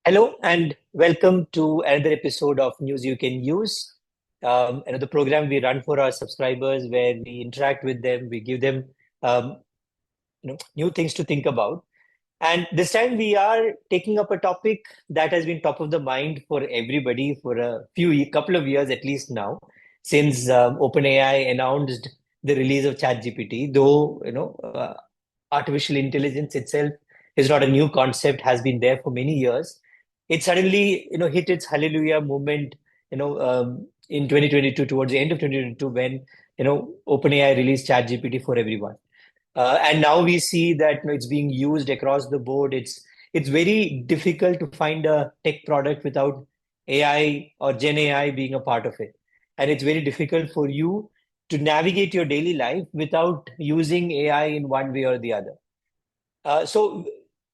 Hello and welcome to another episode of News You Can Use. The program we run for our subscribers where we interact with them, we give them um, new things to think about. And this time we are taking up a topic that has been top of the mind for everybody for couple of years at least now, since OpenAI announced the release of ChatGPT. Though artificial intelligence itself is not a new concept, has been there for many years. It suddenly hit its hallelujah moment in 2022, towards the end of 2022, when OpenAI released ChatGPT for everyone. And now we see that it's being used across the board. It's very difficult to find a tech product without AI or Gen AI being a part of it. And it's very difficult for you to navigate your daily life without using AI in one way or the other. Uh, so,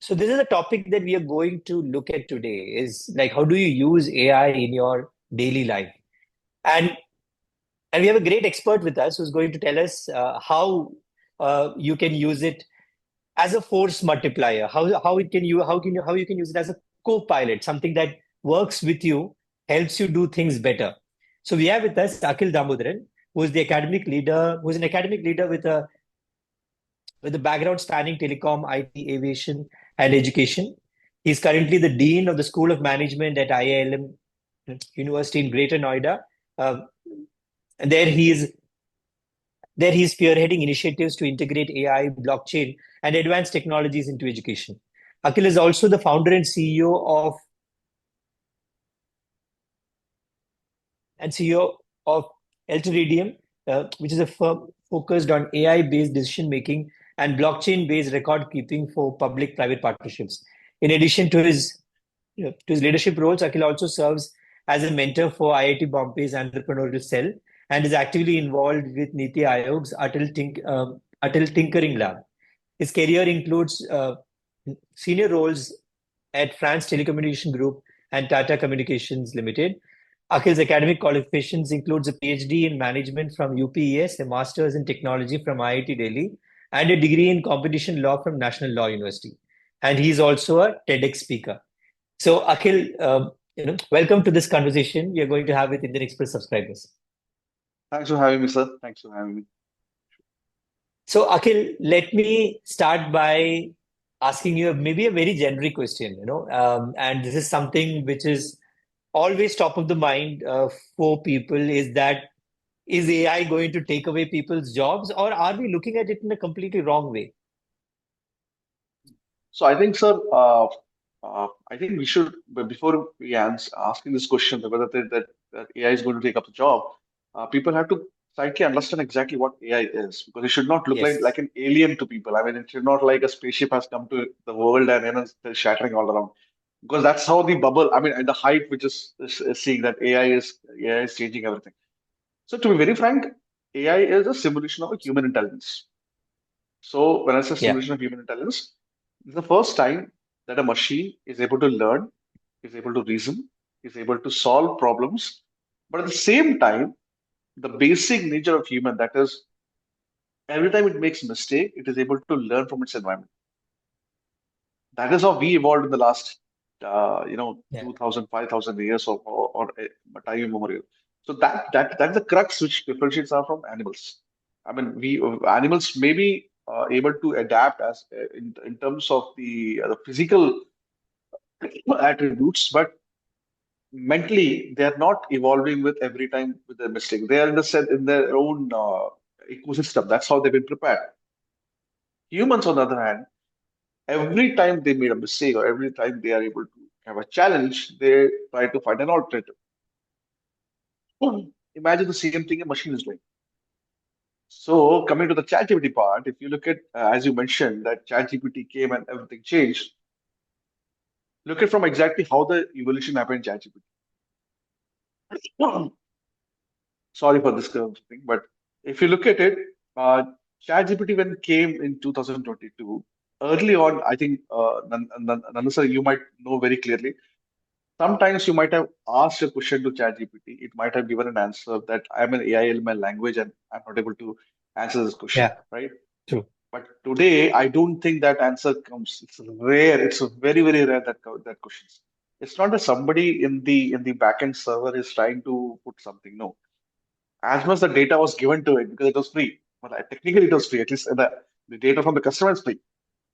so this is a topic that we are going to look at today, is like, how do you use AI in your daily life? And and we have a great expert with us who's going to tell us how you can use it as a force multiplier. How you can use it as a co-pilot, something that works with you, helps you do things better. So we have with us Akhil Damodaran, who is an academic leader with a background spanning telecom, IT, aviation, and education. He's currently the dean of the School of Management at IIM University in Greater Noida. Uh, and he's spearheading initiatives to integrate AI, blockchain, and advanced technologies into education. Akhil is also the founder and CEO of Elteridium, which is a firm focused on AI-based decision making and blockchain-based record keeping for public-private partnerships. In addition to his leadership roles, Akhil also serves as a mentor for IIT Bombay's entrepreneurial cell and is actively involved with Niti Aayog's Atal Tinkering Lab. His career includes senior roles at France Telecommunication Group and Tata Communications Limited. Akhil's academic qualifications includes a PhD in management from UPES, a master's in technology from IIT Delhi, and a degree in competition law from National Law University. And he's also a TEDx speaker. So, Akhil, welcome to this conversation we are going to have with Indian Express subscribers. Thanks for having me, sir. Thanks for having me. So, Akhil, let me start by asking you maybe a very generic question, and this is something which is always top of the mind for people, is AI going to take away people's jobs, or are we looking at it in a completely wrong way? So I think, sir, I think we should, but before we answer asking this question, whether that AI is going to take up the job, people have to slightly understand exactly what AI is, because it should not look like Yes. an alien to people. I mean, it should not like a spaceship has come to the world and it's shattering all around. Because that's how the bubble, I mean, and the hype which is seeing that AI is changing everything. So to be very frank, AI is a simulation of a human intelligence. So when I say Yeah. simulation of human intelligence, it's the first time that a machine is able to learn, is able to reason, is able to solve problems, but at the same time, the basic nature of human, that is, every time it makes a mistake, it is able to learn from its environment. That is how we evolved in the last, Yeah. 2,000, 5,000 years or time immemorial. So that's the crux which differentiates us from animals. I mean, we animals may be able to adapt as in terms of the physical attributes, but mentally they are not evolving with every time with their mistake. They are in the set in their own ecosystem. That's how they've been prepared. Humans, on the other hand, every time they made a mistake or every time they are able to have a challenge, they try to find an alternative. Imagine the same thing a machine is doing. So, coming to the ChatGPT part, if you look at, as you mentioned, that ChatGPT came and everything changed, look at from exactly how the evolution happened in ChatGPT. Sorry for this kind of thing, but if you look at it, ChatGPT when it came in 2022, early on, I think, Nanda sir, you might know very clearly. Sometimes you might have asked a question to ChatGPT. It might have given an answer that I'm an AI in my language and I'm not able to answer this question, Yeah. right? True. But today, I don't think that answer comes. It's rare. It's very, very rare that questions. It's not that somebody in the backend server is trying to put something. No, as much the data was given to it because it was free. But technically, it was free. At least the data from the customer is free.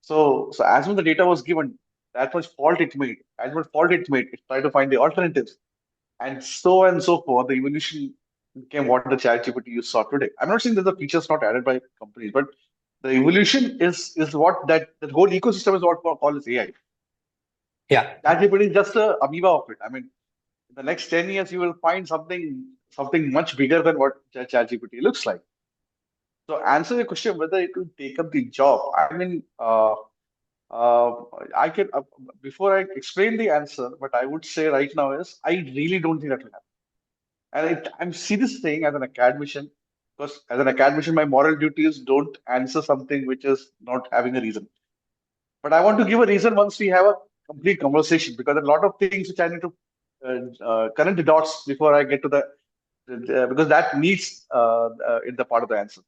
So as much the data was given, that much fault it made. As much fault it made, it tried to find the alternatives, and so forth. The evolution became what the ChatGPT you saw today. I'm not saying that the features not added by companies, but the evolution is what that whole ecosystem is what we call as AI. Yeah. ChatGPT is just a amoeba of it. I mean, in the next 10 years, you will find something much bigger than what ChatGPT looks like. So answer your question whether it will take up the job. I mean, uh, I can before I explain the answer, what I would say right now is I really don't think that will happen. And I'm see this thing as an academician because as an academician, my moral duty is don't answer something which is not having a reason. But I want to give a reason once we have a complete conversation because there are a lot of things which I need to connect the dots before I get to because that needs in the part of the answer.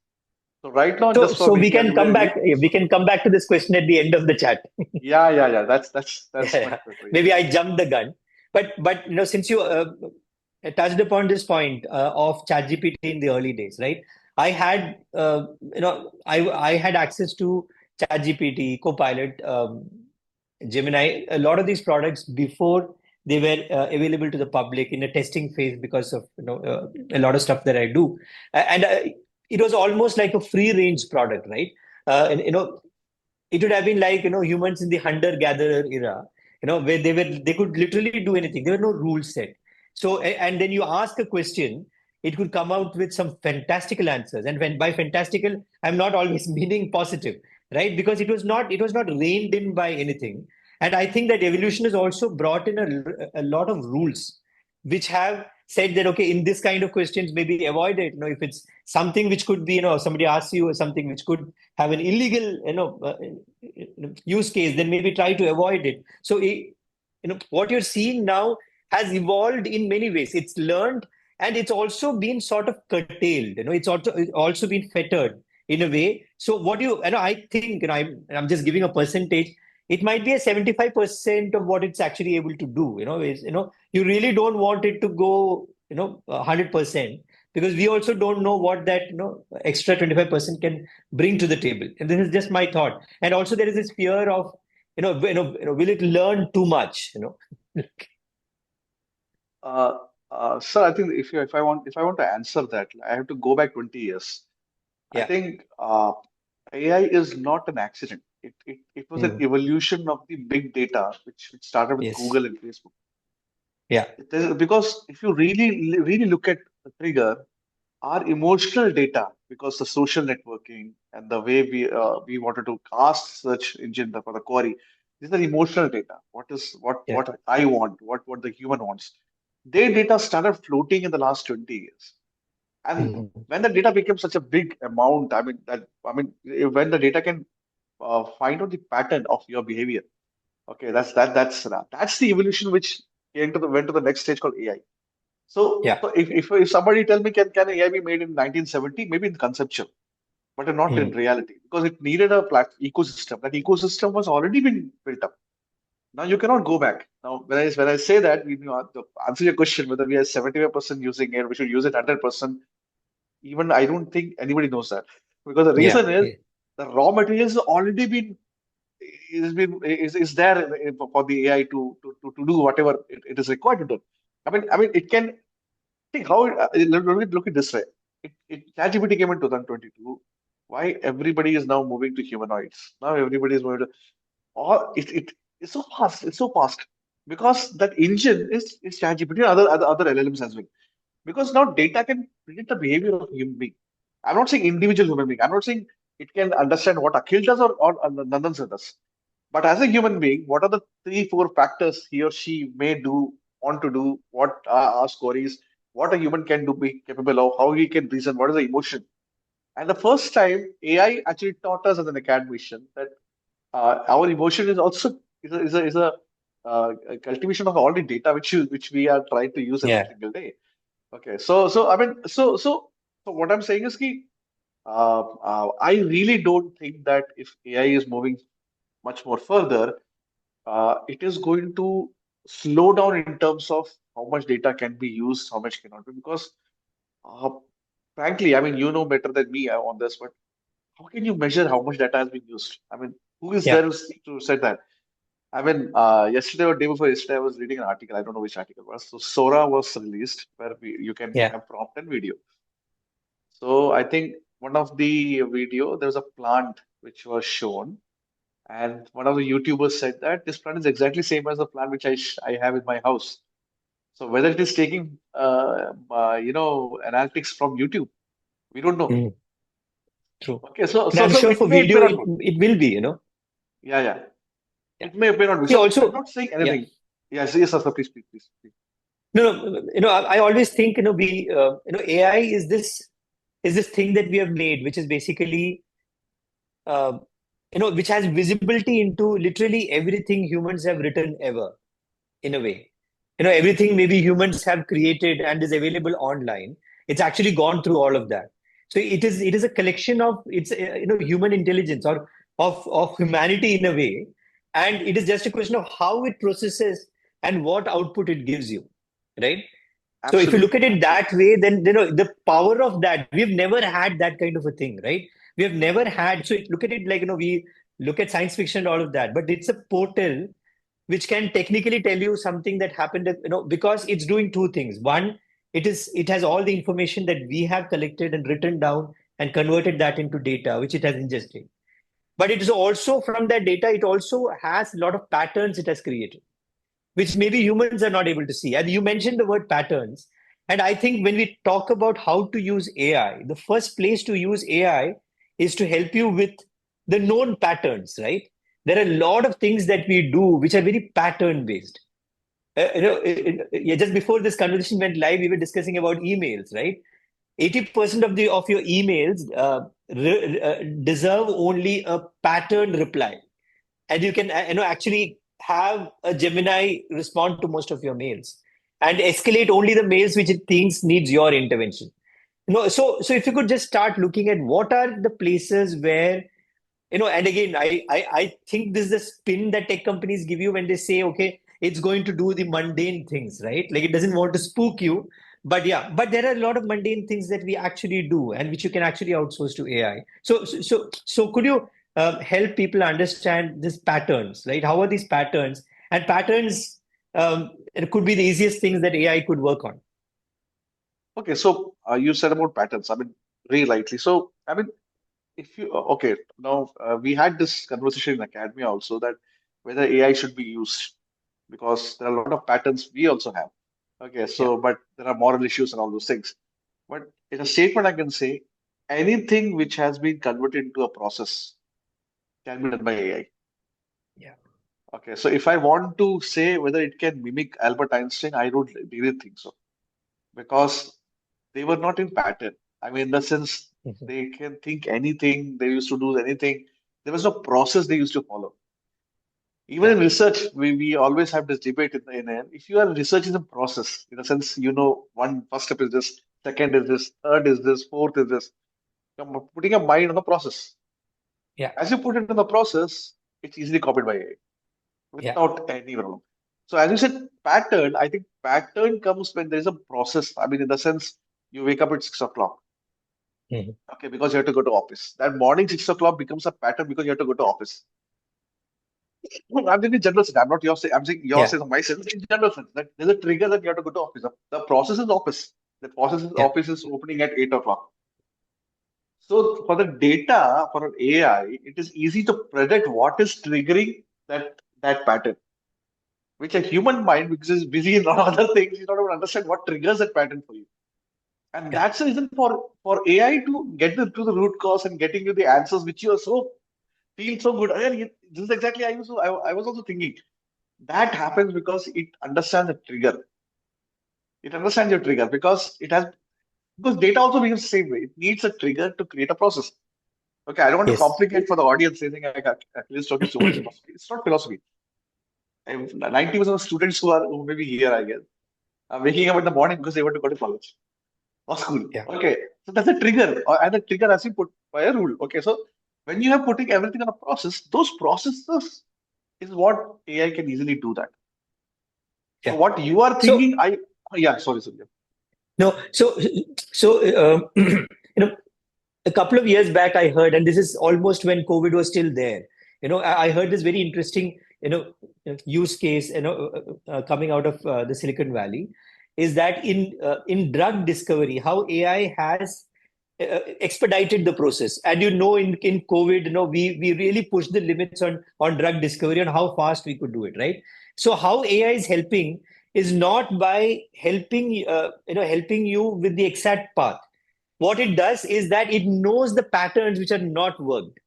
So right now, So just for so we making can come everybody back. ready. We can come back to this question at the end of the chat. Yeah. That's much Yeah. better. Yeah. Maybe I jumped the gun, but since you touched upon this point of ChatGPT in the early days, right? I had I had access to ChatGPT, Copilot, Gemini, a lot of these products before they were available to the public in a testing phase because of a lot of stuff that I do, and it was almost like a free range product, right? And it would have been like humans in the hunter gatherer era, where they could literally do anything. There were no rules set. So and then you ask a question, it could come out with some fantastical answers. And when by fantastical, I'm not always meaning positive, right? Because it was not reined in by anything. And I think that evolution has also brought in a lot of rules which have said that okay, in this kind of questions maybe avoid it. If it's something which could be, somebody asks you something which could have an illegal use case, then maybe try to avoid it. So what you're seeing now has evolved in many ways. It's learned, and it's also been sort of curtailed. It's also been fettered in a way. So what I think, I'm just giving a percentage. It might be a 75% of what it's actually able to do. You really don't want it to go 100%, because we also don't know what that extra 25% can bring to the table. And this is just my thought. And also there is this fear of will it learn too much? Uh, Sir, I think if I want to answer that, I have to go back 20 years. I Yeah. think AI is not an accident. It was an Mm. evolution of the big data, which started with Yes. Google and Facebook. Yeah. Because if you really look at the trigger, our emotional data, because the social networking and the way we wanted to cast search engine for the query, these are emotional data. Yeah. What I want, what the human wants. Their data started floating in the last 20 years. And Mhm. when the data became such a big amount, when the data can find out the pattern of your behavior, okay, that's the evolution which went to the next stage called AI. So, Yeah. if somebody tell me can AI be made in 1970, maybe in conceptual, but not in Mm. reality, because it needed a ecosystem. That ecosystem was already been built up. Now you cannot go back. Now, when I say that, to answer your question whether we are 75% using it, we should use it 100%. Even I don't think anybody knows that, because the Yeah. reason is Yeah. the raw materials already is there for the AI to do whatever it is required to do. I mean, it can think how look at this way. ChatGPT came in 2022. Why everybody is now moving to humanoids? Now everybody is moving to all it's so fast. It's so fast because that engine is ChatGPT and other LLMs as well. Because now data can predict the behavior of a human being. I'm not saying individual human being. I'm not saying it can understand what Akhil does or Nandan sir does. But as a human being, what are the three, four factors he or she may do, want to do, what are our stories, what a human can do, be capable of, how he can reason, what is the emotion. And the first time AI actually taught us as an academician that our emotion is also a cultivation of all the data which we are trying to use every Yeah. single day. Okay, so I mean, so what I'm saying is ki, I really don't think that if AI is moving much more further, it is going to slow down in terms of how much data can be used, how much cannot be. Because, uh, frankly, I mean, you know better than me on this, but how can you measure how much data has been used? I mean, who is Yeah. there to say that? I mean, yesterday or day before yesterday, I was reading an article. I don't know which article it was. So Sora was released where you can Yeah. have prompt and video. So I think one of the video, there was a plant which was shown, and one of the YouTubers said that this plant is exactly same as the plant which I have in my house. So whether it is taking analytics from YouTube, we don't know. Mm, true. Okay, so And so I'm so sure it for may video, not it work. it will be, Yeah, yeah. Yeah. It may not be. See, So I'm also, not saying yeah. anything. Yes, yes, sir, please, please, please, please. No, no, I always think, AI is this thing that we have made, which is basically, uh, which has visibility into literally everything humans have written ever, in a way. Everything maybe humans have created and is available online. It's actually gone through all of that. So it is a collection of it's human intelligence or of humanity in a way, and it is just a question of how it processes and what output it gives you, right? So if you look Absolutely, at it that absolutely. way, then the power of that, we've never had that kind of a thing, right? We have never had. So look at it like, we look at science fiction and all of that, but it's a portal which can technically tell you something that happened, because it's doing two things. One, it has all the information that we have collected and written down and converted that into data, which it has ingested. But it is also from that data, it also has a lot of patterns it has created, which maybe humans are not able to see. And you mentioned the word patterns. And I think when we talk about how to use AI, the first place to use AI is to help you with the known patterns, right? There are a lot of things that we do which are very pattern based. Yeah, just before this conversation went live, we were discussing about emails, right? 80% of your emails deserve only a pattern reply, and you can actually have a Gemini respond to most of your mails and escalate only the mails which it thinks needs your intervention. So if you could just start looking at what are the places where, and again, I think this is the spin that tech companies give you when they say, okay, it's going to do the mundane things, right? Like it doesn't want to spook you. But yeah, but there are a lot of mundane things that we actually do and which you can actually outsource to AI. So could you help people understand these patterns, right? How are these patterns? And patterns, it could be the easiest things that AI could work on. Okay, so you said about patterns. I mean, really lightly. So, I mean, if you okay, now we had this conversation in academia also that whether AI should be used because there are a lot of patterns we also have. Okay, Yeah, so but there are moral issues and all those things. But in a statement, I can say anything which has been converted into a process can be done by AI. yeah, Okay, so if I want to say whether it can mimic Albert Einstein, I don't really think so because they were not in pattern. I mean, in the sense mhm, they can think anything, they used to do anything. There was no process they used to follow. Even yeah, in research, we always have this debate if you are research is a process, in a sense, one first step is this, second is this, third is this, fourth is this. You're putting a mind on the process. yeah, As you put it in the process, it's easily copied by AI yeah, without any problem. So as you said, pattern, I think pattern comes when there is a process. I mean, in the sense, you wake up at 6 o'clock. mhm, Okay, because you have to go to office. That morning 6 o'clock becomes a pattern because you have to go to office. No, I'm thinking general sense. I'm not your say. I'm saying your yeah, sense of my sense in general sense. That there's a trigger that you have to go to office. The process is office. The process is yeah, office is opening at 8 o'clock. So for the data for an AI, it is easy to predict what is triggering that pattern. Which a human mind, because it's busy in other things, is not able to understand what triggers that pattern for you. And yeah, that's the reason for AI to get to the root cause and getting you the answers which you are so feel so good. And this is exactly I was also thinking. That happens because it understands the trigger. It understands your trigger because data also behaves the same way. It needs a trigger to create a process. Okay, I don't want to yes, complicate for the audience saying Achilles talking so much philosophy. It's not philosophy. 90% of students who may be here, I guess, are waking up in the morning because they want to go to college or school. yeah, Okay, so that's a trigger, and the trigger has been put by a rule. Okay, so when you are putting everything on a process, those processes is what AI can easily do that. So Yeah. what you are So thinking, yeah, sorry, Surya. no, a couple of years back, I heard, and this is almost when COVID was still there. I heard this very interesting, use case, coming out of the Silicon Valley, is that in drug discovery, how AI has expedited the process. And in COVID, we really pushed the limits on drug discovery, on how fast we could do it, right? So how AI is helping is not by helping you with the exact path. What it does is that it knows the patterns which are not worked.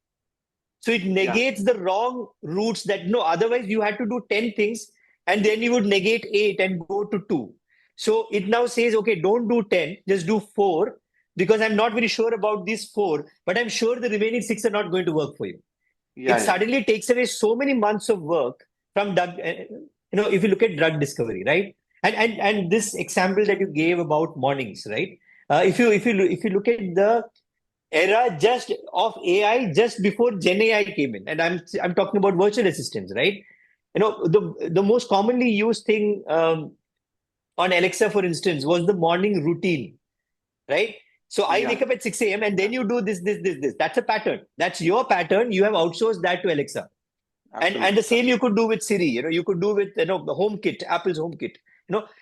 So it Yeah, negates the wrong routes that no, otherwise you had to do 10 things and then you would negate 8 and go to 2. So it now says, okay, don't do 10, just do 4 because I'm not very sure about these 4, but I'm sure the remaining 6 are not going to work for you. yeah, It yeah, suddenly takes away so many months of work from if you look at drug discovery, right? And this example that you gave about mornings, right? If you look at the era just of AI just before Gen AI came in, and I'm talking about virtual assistants, right? The most commonly used thing on Alexa, for instance, was the morning routine, right? So I yeah, wake up at 6 a.m. and then you do this. That's a pattern. That's your pattern. You have outsourced that to Alexa. And the absolutely, same you absolutely. could do with Siri. You could do with the HomeKit, Apple's HomeKit.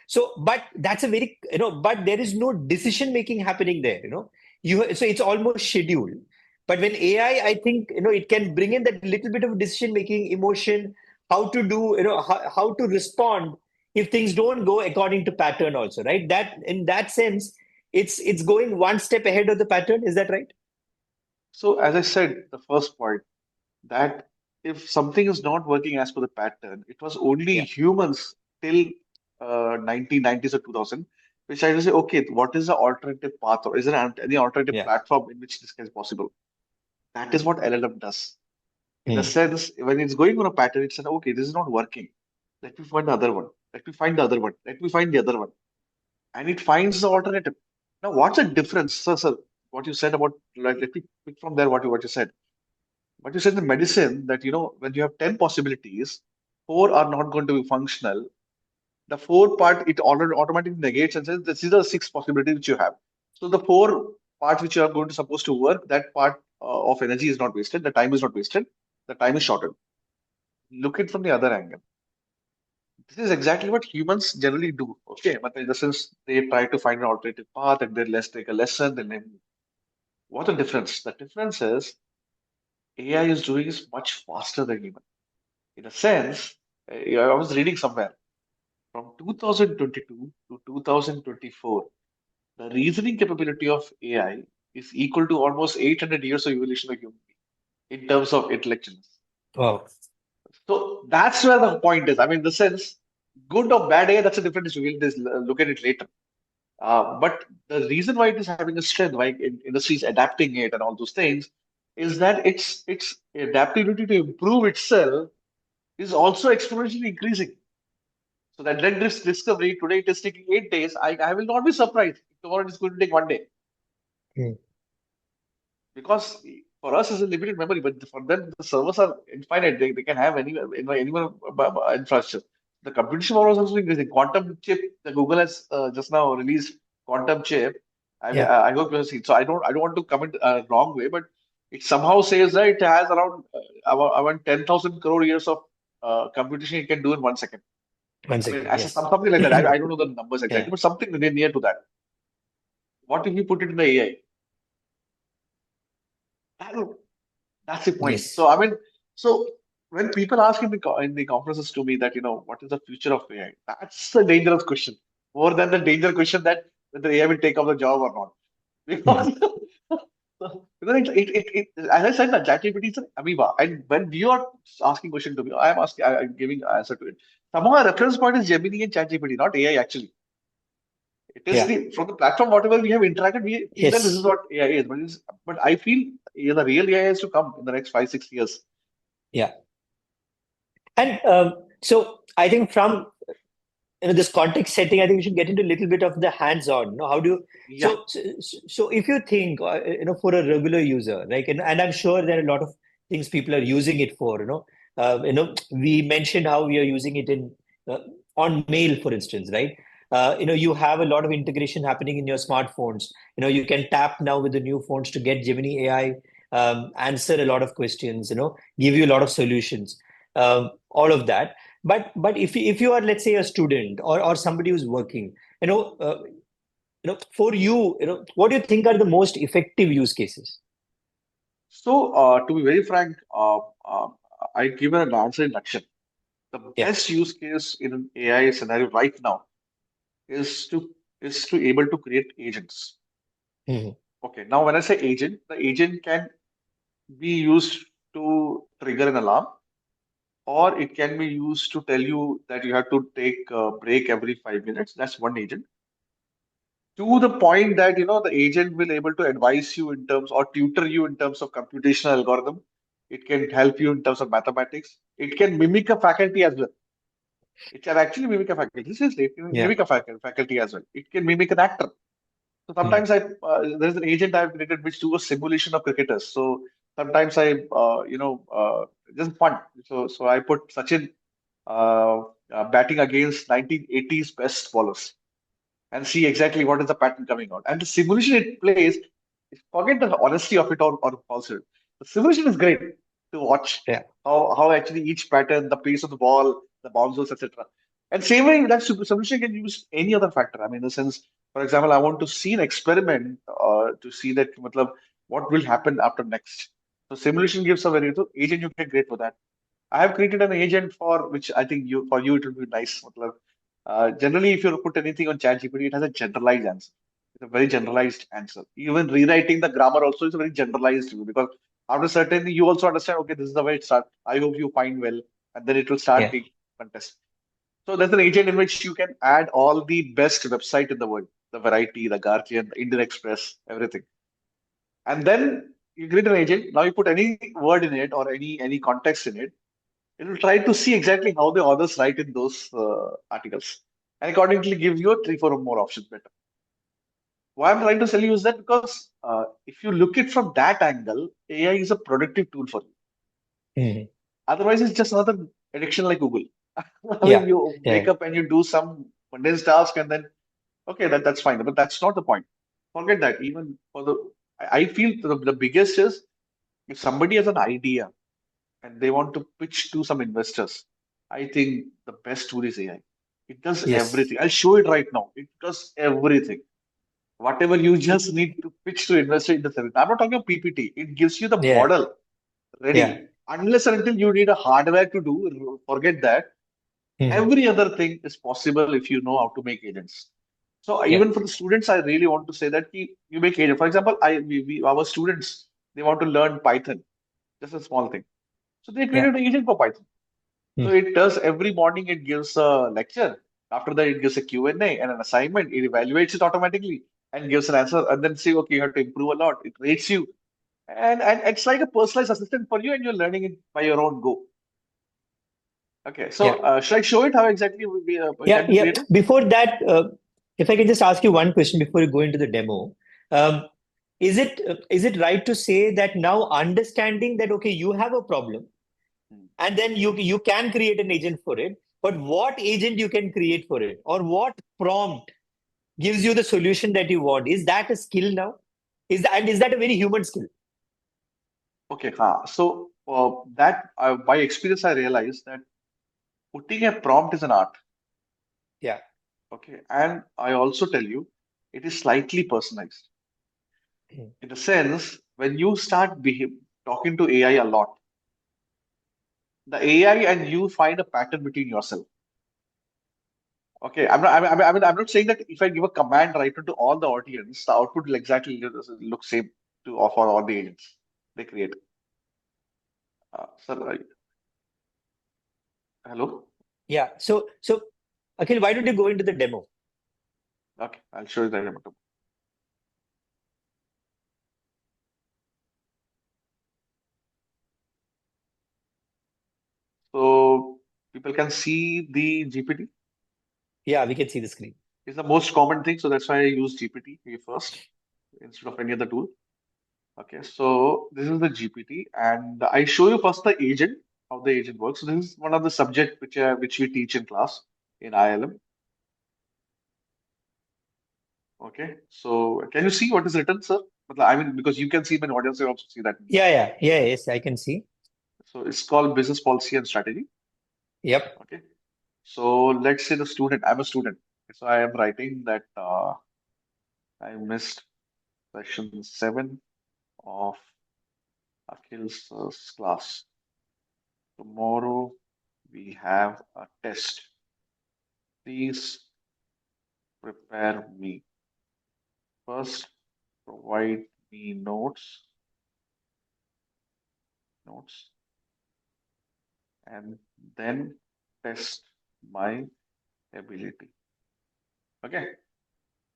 So but that's a very but there is no decision making happening there. So it's almost scheduled. But when AI, I think it can bring in that little bit of decision making, emotion, how to do how to respond if things don't go according to pattern also, right? That in that sense, it's going one step ahead of the pattern. Is that right? So as I said, the first point that if something is not working as per the pattern, it was only Yeah. humans till 1990s or 2000, which I will say, okay, what is the alternative path or is there any alternative Yeah. platform in which this is possible? That is what LLM does. In the Hmm. sense, when it's going on a pattern, it said, okay, this is not working. Let me find the other one. Let me find the other one. Let me find the other one. And it finds the alternative. Now, what's the difference, sir? What you said about, like, let me pick from there what you said. But you said in medicine that, when you have 10 possibilities, four are not going to be functional. The four part, it already automatically negates and says, this is the six possibilities which you have. So the four parts which you are going to supposed to work, that part of energy is not wasted. The time is not wasted. The time is shortened. Look it from the other angle. This is exactly what humans generally do. Okay, but in the sense they try to find an alternative path and then let's take a lesson, then they move. What the difference? The difference is AI is doing is much faster than human. In a sense, I was reading somewhere from 2022 to 2024, the reasoning capability of AI is equal to almost 800 years of evolution of human being in terms of intelligence. Wow. So that's where the point is. I mean, the sense, good or bad AI, that's a different issue. We'll just look at it later. But the reason why it is having a strength, why industries adapting it and all those things, is that its adaptability to improve itself is also exponentially increasing. So that drug discovery today it is taking 8 days. I will not be surprised if tomorrow it is going to take one day Hmm. because for us it's a limited memory, but for them the servers are infinite. They can have anywhere infrastructure. The computation power is also increasing. Quantum chip, the Google has just now released quantum chip. Yeah. I hope you have seen. So I don't want to comment wrong way, but it somehow says that it has around 10,000 crore years of computation it can do in 1 second. One I mean, second. as Yes. something like that. I don't know the numbers Yeah. exactly, but something near to that. What if you put it in the AI? That, that's the point. Yes. So I mean, so when people ask in the conferences to me that what is the future of AI, that's a dangerous question more than the danger question that whether AI will take over the job or not. Hmm. Because as I said, that ChatGPT is an amoeba, and when you are asking question to me, I'm giving answer to it. Somehow, our reference point is Gemini and ChatGPT, not AI actually. It is Yeah. the from the platform, whatever we have interacted, we feel that this is Yes. what AI is. But I feel the real AI is to come in the next 5, 6 years. Yeah. And so I think from this context setting, I think we should get into a little bit of the hands-on. How do you? Yeah, So if you think, for a regular user, like, and I'm sure there are a lot of things people are using it for. We mentioned how we are using it in uh, on mail, for instance, right? You have a lot of integration happening in your smartphones. You can tap now with the new phones to get Gemini AI, answer a lot of questions, give you a lot of solutions, all of that. But if you are, let's say, a student or somebody who's working, for you, what do you think are the most effective use cases? So, to be very frank, I give an answer in action. The Yeah. best use case in an AI scenario right now is to able to create agents. Mhm. Okay, now when I say agent, the agent can be used to trigger an alarm, or it can be used to tell you that you have to take a break every 5 minutes. That's one agent. To the point that the agent will able to advise you in terms or tutor you in terms of computational algorithm. It can help you in terms of mathematics. It can mimic a faculty as well. It can actually mimic a faculty. Seriously, it can Yeah. mimic a faculty as well. It can mimic an actor. So Mhm. sometimes there's an agent I've created which do a simulation of cricketers. So sometimes just fun. So I put Sachin batting against 1980s best bowlers and see exactly what is the pattern coming out. And the simulation it plays, forget the honesty of it or falsehood. The simulation is great to watch Yeah. how actually each pattern, the pace of the ball, the bounces, etc. And same way that simulation can use any other factor. I mean, in the sense, for example, I want to see an experiment to see that matlab, what will happen after next. So simulation gives a very so agent you can create for that. I have created an agent for which I think you it will be nice. Matlab, generally, if you put anything on ChatGPT, it has a generalized answer. It's a very generalized answer. Even rewriting the grammar also is a very generalized view because after certain you also understand, okay, this is the way it starts. I hope you find well, and then it will start Yeah. being contest. So there's an agent in which you can add all the best website in the world, the Variety, the Guardian, the Indian Express, everything. And then you create an agent. Now you put any word in it or any context in it. It will try to see exactly how the authors write in those articles, and accordingly give you a three, four more options better. Why I'm trying to tell you is that because if you look it from that angle, AI is a productive tool for you. Mhm. Otherwise, it's just another addiction like Google. I mean, Yeah. you wake Yeah. up and you do some mundane task, and then okay, that's fine, but that's not the point. Forget that. Even for I feel the biggest is if somebody has an idea and they want to pitch to some investors, I think the best tool is AI. It does Yes. everything. I'll show it right now. It does everything. Whatever you just need to pitch to investor in the service. I'm not talking about PPT. It gives you the Yeah. model Yeah. ready. Unless and until you need a hardware to do, forget that. Mhm. Every other thing is possible if you know how to make agents. So Yeah. even for the students, I really want to say that you make agent. For example, our students they want to learn Python, just a small thing. So they Yeah. created an agent for Python. So Mhm. it does every morning, it gives a lecture. After that, it gives a Q&A and an assignment. It evaluates it automatically and gives an answer and then say, okay, you have to improve a lot. It rates you. And it's like a personalized assistant for you and you're learning it by your own go. Okay, so Yeah. should I show it how exactly Yeah. can be Yeah. created? Before that, if I can just ask you one question before you go into the demo, um, is it right to say that now understanding that, okay, you have a problem, Hmm. and then you can create an agent for it, but what agent you can create for it, or what prompt gives you the solution that you want? Is that a skill now? And is that a very human skill? Okay, so that by experience, I realized that putting a prompt is an art. Yeah. Okay, and I also tell you, it is slightly personalized. Mhm. In a sense, when you start talking to AI a lot, the AI and you find a pattern between yourself. Okay, I'm not saying that if I give a command right to all the audience, the output will exactly look same to for all the agents they create. Sir, hello. Yeah. So, Akhil, why don't you go into the demo? Okay, I'll show you that. So people can see the GPT Yeah, we can see the screen. is the most common thing, so that's why I use GPT here first instead of any other tool. Okay, so this is the GPT, and I show you first the agent, how the agent works. So this is one of the subject which we teach in class. in ILM. Okay, so can you see what is written, sir? I mean, because you can see my audience, will also see that. Yes, I can see. So it's called business policy and strategy. Yep. Okay, so let's say the student, I'm a student. So I am writing that I missed session 7 of Akhil's class. Tomorrow we have a test. Please prepare me. First, provide me notes, and then test my ability. Okay,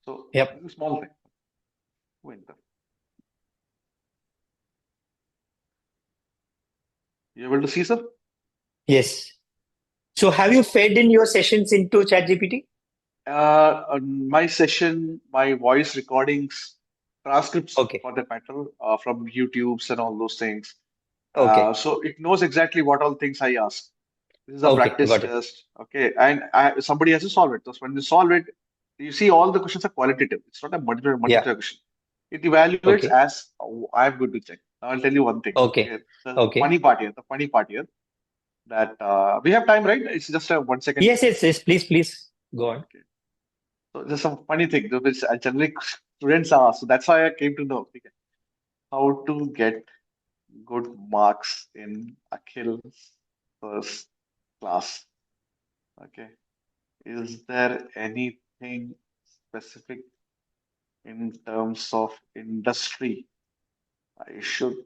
so Yep. small thing. Winter. You able to see, sir? Yes. So have you fed in your sessions into ChatGPT? On my session, my voice recordings, transcripts Okay. for that matter, from YouTubes and all those things. Okay. So it knows exactly what all things I ask. This is a Okay. practice Got it. test. Okay. And somebody has to solve it. So when you solve it, you see all the questions are qualitative. It's not a multiple Yeah. question. It evaluates Okay. as oh, I'm good to check. Now I'll tell you one thing. Okay. Okay. Okay. The funny part here that we have time, right? It's just a 1 second. Yes. Please, please go on. Okay. So just some funny thing which generally students ask. So that's why I came to know okay, how to get good marks in Akhil's first class. Okay. Is there anything specific in terms of industry I should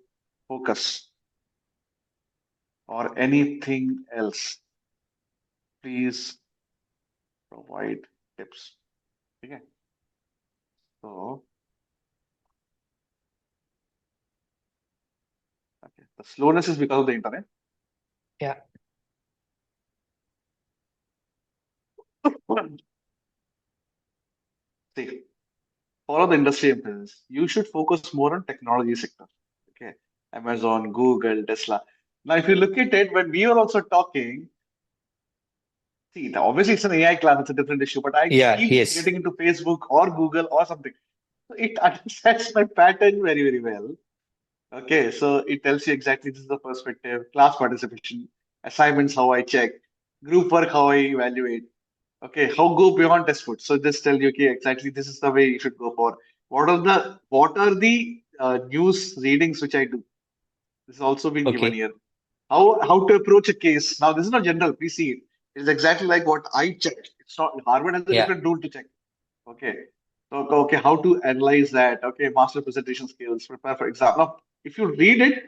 focus or anything else? Please provide tips. Okay. So, okay. The slowness is because of the internet. Yeah. See, follow the industry emphasis. You should focus more on technology sector. Okay. Amazon, Google, Tesla. Now, if you look at it, when we are also talking, see, obviously it's an AI class, it's a different issue, but I Yeah. keep Yes. getting into Facebook or Google or something. So it understands my pattern very, very well. Okay, so it tells you exactly this is the perspective, class participation, assignments, how I check, group work, how I evaluate. Okay, how go beyond test foot. So this tells you, okay, exactly this is the way you should go for. What are the news readings which I do? This has also been given Okay. here. How to approach a case. Now this is not general. Please see it. It's exactly like what I checked. It's not Harvard has a Yeah. different rule to check. Okay. So okay, how to analyze that? Okay, master presentation skills, prepare for exam. Now, if you read it,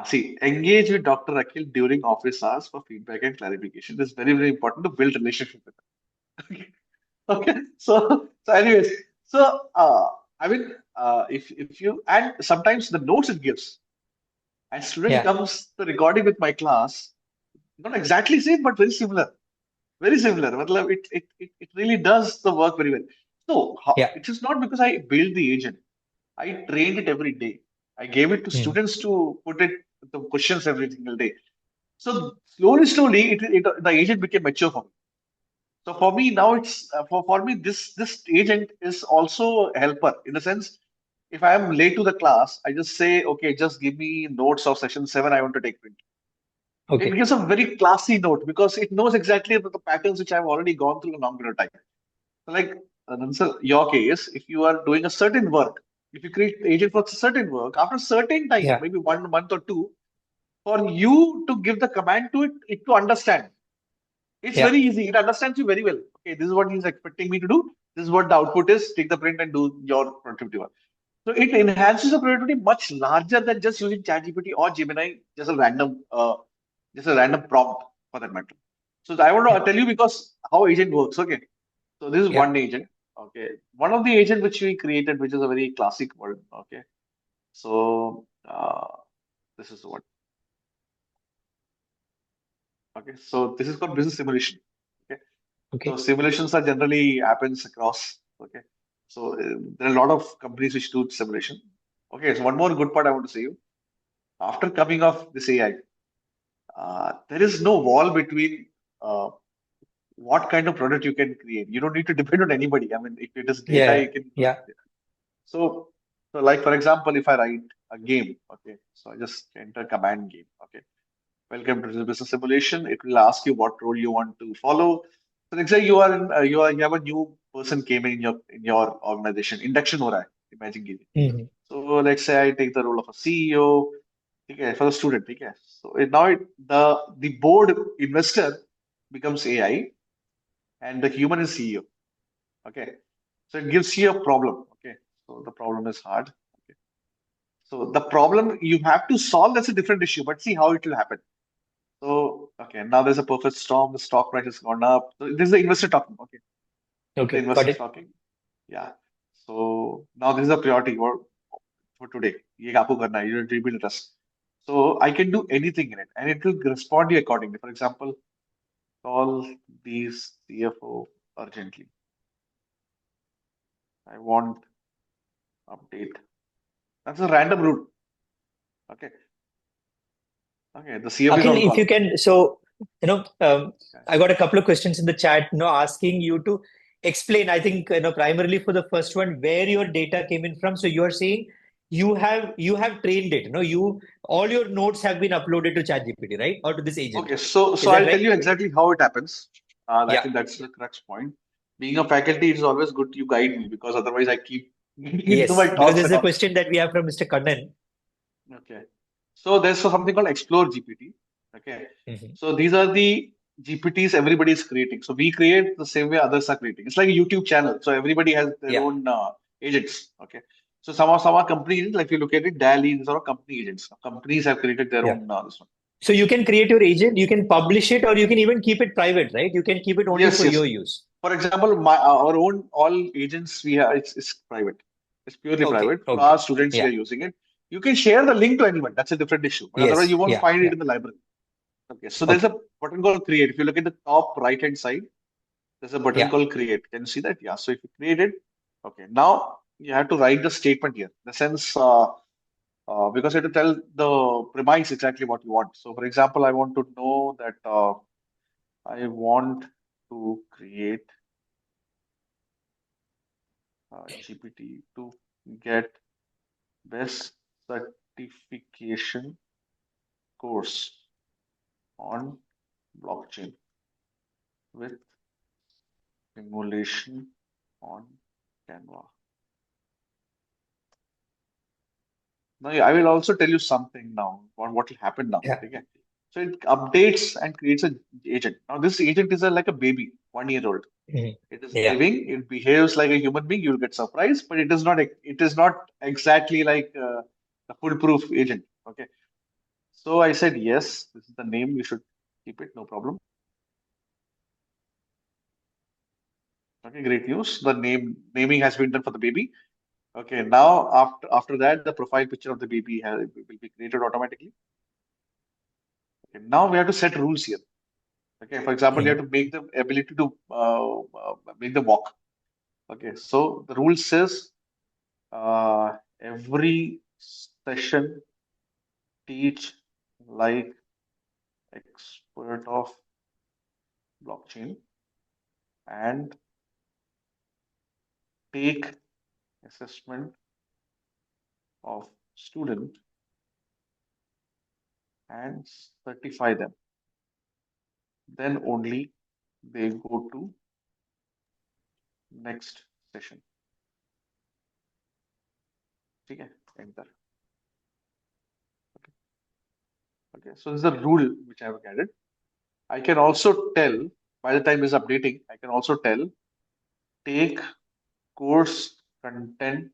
see, engage with Dr. Akhil during office hours for feedback and clarification. This is very, very important to build relationship with them. Okay. So anyways, so I mean, if you and sometimes the notes it gives, and student Yeah. comes the recording with my class, not exactly same, but very similar. Very similar. Matlab, it really does the work very well. So Yeah. it is not because I built the agent. I trained it every day. I gave it to Hmm. students to put it the questions every single day. So slowly, the agent became mature for me. So for me now, it's for me this agent is also a helper in the sense. If I am late to the class, I just say, okay, just give me notes of session 7. I want to take print. It Okay. gives a very classy note because it knows exactly about the patterns which I've already gone through a long period of time. So like, Ansar, your case, if you are doing a certain work, if you create agent for a certain work, after a certain time, Yeah. maybe 1 month or two, for you to give the command to it to understand. It's Yeah. very easy. It understands you very well. Okay, this is what he's expecting me to do. This is what the output is. Take the print and do your productivity work. So it enhances the productivity much larger than just using ChatGPT or Gemini, just a random prompt for that matter. So I want Yeah. to tell you because how agent works. Okay, so this is Yeah. one agent. Okay, one of the agent which we created, which is a very classic word. Okay, so this is what. Okay, so this is called business simulation. Okay, so Okay. simulations are generally happens across. Okay, so there are a lot of companies which do simulation. Okay, so one more good part I want to say you. After coming off this AI, there is no wall between uh, what kind of product you can create. You don't need to depend on anybody. I mean, if it is data, Yeah. you can do it. Yeah. So, so like for example, if I write a game, okay, so I just enter command game, okay. Welcome to the business simulation. It will ask you what role you want to follow. So let's say you are in, you have a new person came in your organization. Induction हो रहा है. Imagine कीजिए. Mhm. So let's say I take the role of a CEO. Okay, for the student. Okay. So the board investor becomes AI and the human is CEO. Okay. So it gives you a problem. Okay. So the problem is hard. Okay. So the problem you have to solve, that's a different issue, but see how it will happen. So, okay, now there's a perfect storm. The stock price has gone up. So this is the investor talking. Okay. This is the Okay, got investor it. talking. Yeah. So now this is a priority for today. ये आपको करना है. You need to rebuild trust. So I can do anything in it and it will respond you accordingly. For example, call these CFO urgently. I want update. That's a random route. Okay. Okay. The CFO is Akhil, on if you call. can, so, Okay. I got a couple of questions in the chat, asking you to explain, I think, primarily for the first one, where your data came in from. So you are saying you have trained it, all your notes have been uploaded to ChatGPT, right? Or to this agent. Okay, so Is that I'll tell right? you exactly how it happens. I Yeah. think that's the crux point. Being a faculty, it's always good you guide me because otherwise I keep into my Yes, because thoughts this is and a all. question that we have from Mr. Kannan. Okay, so there's something called Explore GPT. Okay, Mhm. so these are the GPTs everybody is creating. So we create the same way others are creating. It's like a YouTube channel. So everybody has their Yeah. own agents. Okay, so some are companies. Like if you look at it, Dali, these are all company agents. Companies have created their Yeah. own this one. So you can create your agent, you can publish it, or you can even keep it private, right? You can keep it only Yes, for yes. your use. For example, our own all agents we have it's private. It's purely Okay. private. For Okay. our students, we Yeah. are using it. You can share the link to anyone. That's a different issue. But otherwise, you Yes. won't Yeah. find it Yeah. in the library. Okay. So there's Okay. a button called create. If you look at the top right hand side, there's a button Yeah. called create. Can you see that? Yeah. So if you create it, okay. Now you have to write the statement here. In the sense, because you have to tell the premise exactly what you want. So for example, I want to know that I want to create GPT to get best certification course on blockchain with simulation on Canva. Now, I will also tell you something now on what will happen now. Yeah. Okay. So it updates and creates an agent. Now, this agent is like a baby, 1 year old. Mhm. It is Yeah. living. It behaves like a human being. You'll get surprised, but it is not. It is not exactly like a foolproof agent. Okay. So I said yes. This is the name. You should keep it. No problem. Okay, great news. The naming has been done for the baby. Okay, now after that, the profile picture of the baby will be created automatically. Okay, now we have to set rules here. Okay, for example, you have Mhm. to make the ability to make them walk. Okay, so the rule says every session teach like expert of blockchain and take assessment of student and certify them. Then only they go to next session. ठीक है enter. Okay, so this is the rule which I have added. I can also tell by the time it's updating, I can also tell take course content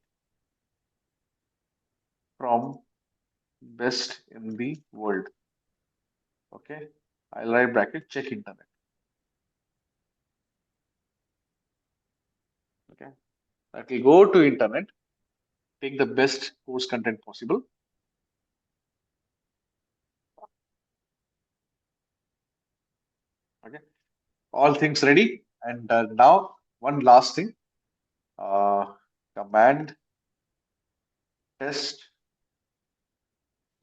from best in the world. Okay, I'll write bracket check internet. Okay, that will go to internet, take the best course content possible. Okay, all things ready. And now one last thing, uh, command test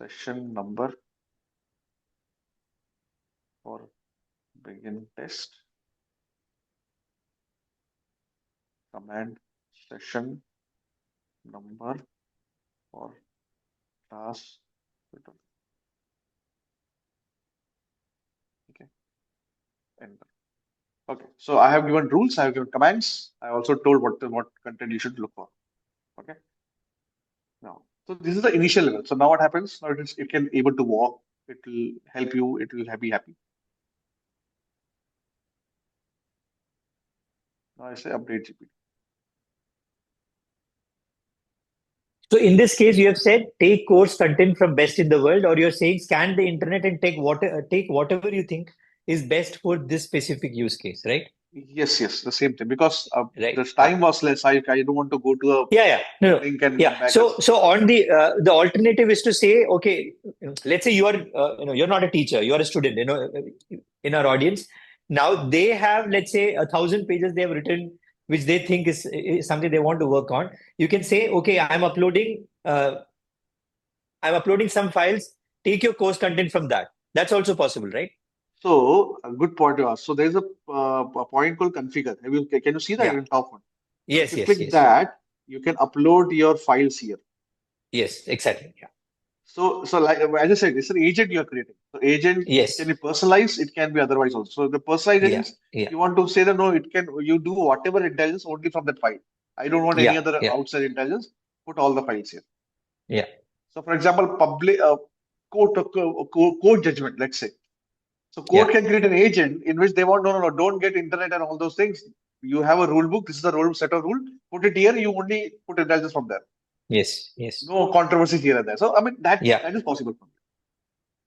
session number for begin test. command session number for class. Okay, enter. Okay, so I have given rules, I have given commands. I also told what content you should look for. Okay, now so this is the initial level. So now what happens? Now it can able to walk. It will help you. It will be happy. Now I say update GPT. So in this case, you have said take course content from best in the world, or you're saying scan the internet and take whatever you think is best for this specific use case, right? Yes, the same thing because Right. the time was less. I don't want to go to a Yeah. No, no. link and come Yeah. back So, as on the alternative is to say, okay, let's say you are, you're not a teacher, you are a student, in our audience. Now they have, let's say, 1,000 pages they have written, which they think is something they want to work on. You can say, okay, I'm uploading some files. Take your course content from that. That's also possible, right? so a good point to ask. So there's a point called configure. Can you see that Yeah. in top one? So if Yes. you Yes. click Yes. that, you can upload your files here. Yes. Exactly. Yeah. So like as I said, it's an agent you're creating. So agent can Yes. be personalized, it can be otherwise also. So the personalized Yeah. agents, Yeah. you want to say that no, it can you do whatever intelligence only from that file. I don't want any Yeah. other Yeah. outside intelligence. Put all the files here. Yeah. So for example, public code judgment, let's say. So Yeah. code can create an agent in which they want no, don't get internet and all those things. You have a rule book. This is the rule set of rule. Put it here. You only put intelligence from there. Yes. Yes. No controversies here and there. So I mean Yeah. that is possible for me.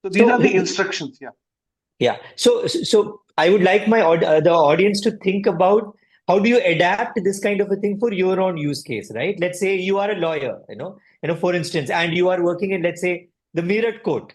So these are So the instructions. Yeah. yeah. So I would like the audience to think about how do you adapt this kind of a thing for your own use case, right? Let's say you are a lawyer, for instance, and you are working in, let's say, the Meerut court,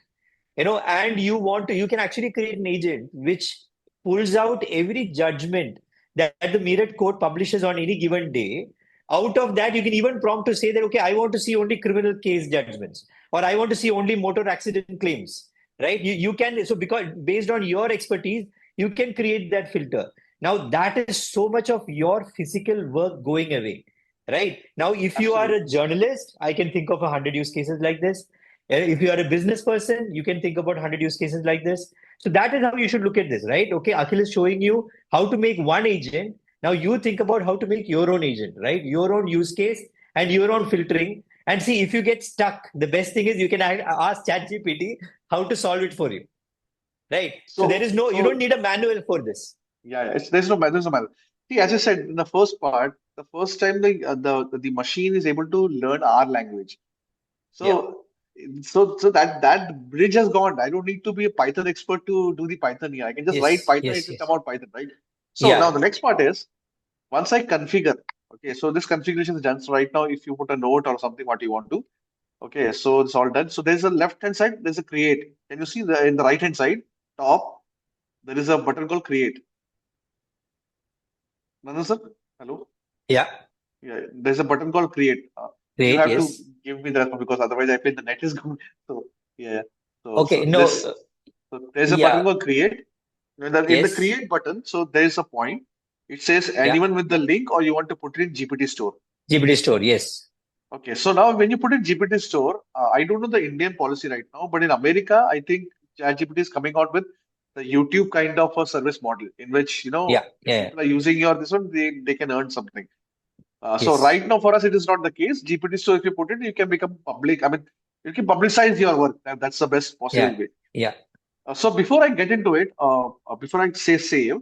and you can actually create an agent which pulls out every judgment that the Meerut court publishes on any given day. Out of that, you can even prompt to say that, okay, I want to see only criminal case judgments, or I want to see only motor accident claims, right? You can, so because based on your expertise, you can create that filter. Now, that is so much of your physical work going away, right? Now, if you are a Absolutely. journalist, I can think of 100 use cases like this. If you are a business person, you can think about 100 use cases like this. So that is how you should look at this, right? Okay, Akhil is showing you how to make one agent. Now you think about how to make your own agent, right? Your own use case and your own filtering. And see, if you get stuck, the best thing is you can ask ChatGPT how to solve it for you, right? So you don't So need a manual for this. yeah, there's no matter. See, as I said in the first part, the first time the machine is able to learn our language. Yeah. So that bridge has gone. I don't need to be a Python expert to do the Python here. I can just write Yes. Python, it Yes. will Yes. come out Python, right? So now Yeah. the next part is once I configure. Okay, so this configuration is done. So right now, if you put a note or something, what you want to, okay, so it's all done. So there's a left hand side, there's a create. Can you see in the right hand side top, there is a button called create. Nanu sir, hello. Yeah. Yeah, there's a button called create. You Great. have to Yes. give me the response because otherwise I feel the net is gone. So yeah, so Okay. No. this so there's a button Yeah. called create. In the Yes. create button, so there's a point. It says Yeah. anyone with the link or you want to put it in GPT store. GPT store. Yes. Okay, so now when you put in GPT store, I don't know the Indian policy right now, but in America, I think ChatGPT is coming out with the YouTube kind of a service model in which, Yeah. if Yeah. people are using your this one, they can earn something. So Yes. right now for us, it is not the case. GPT store, if you put it, you can become public. I mean, you can publicize your work. That's the best possible Yeah. way. Yeah. So before I get into it, before I say save,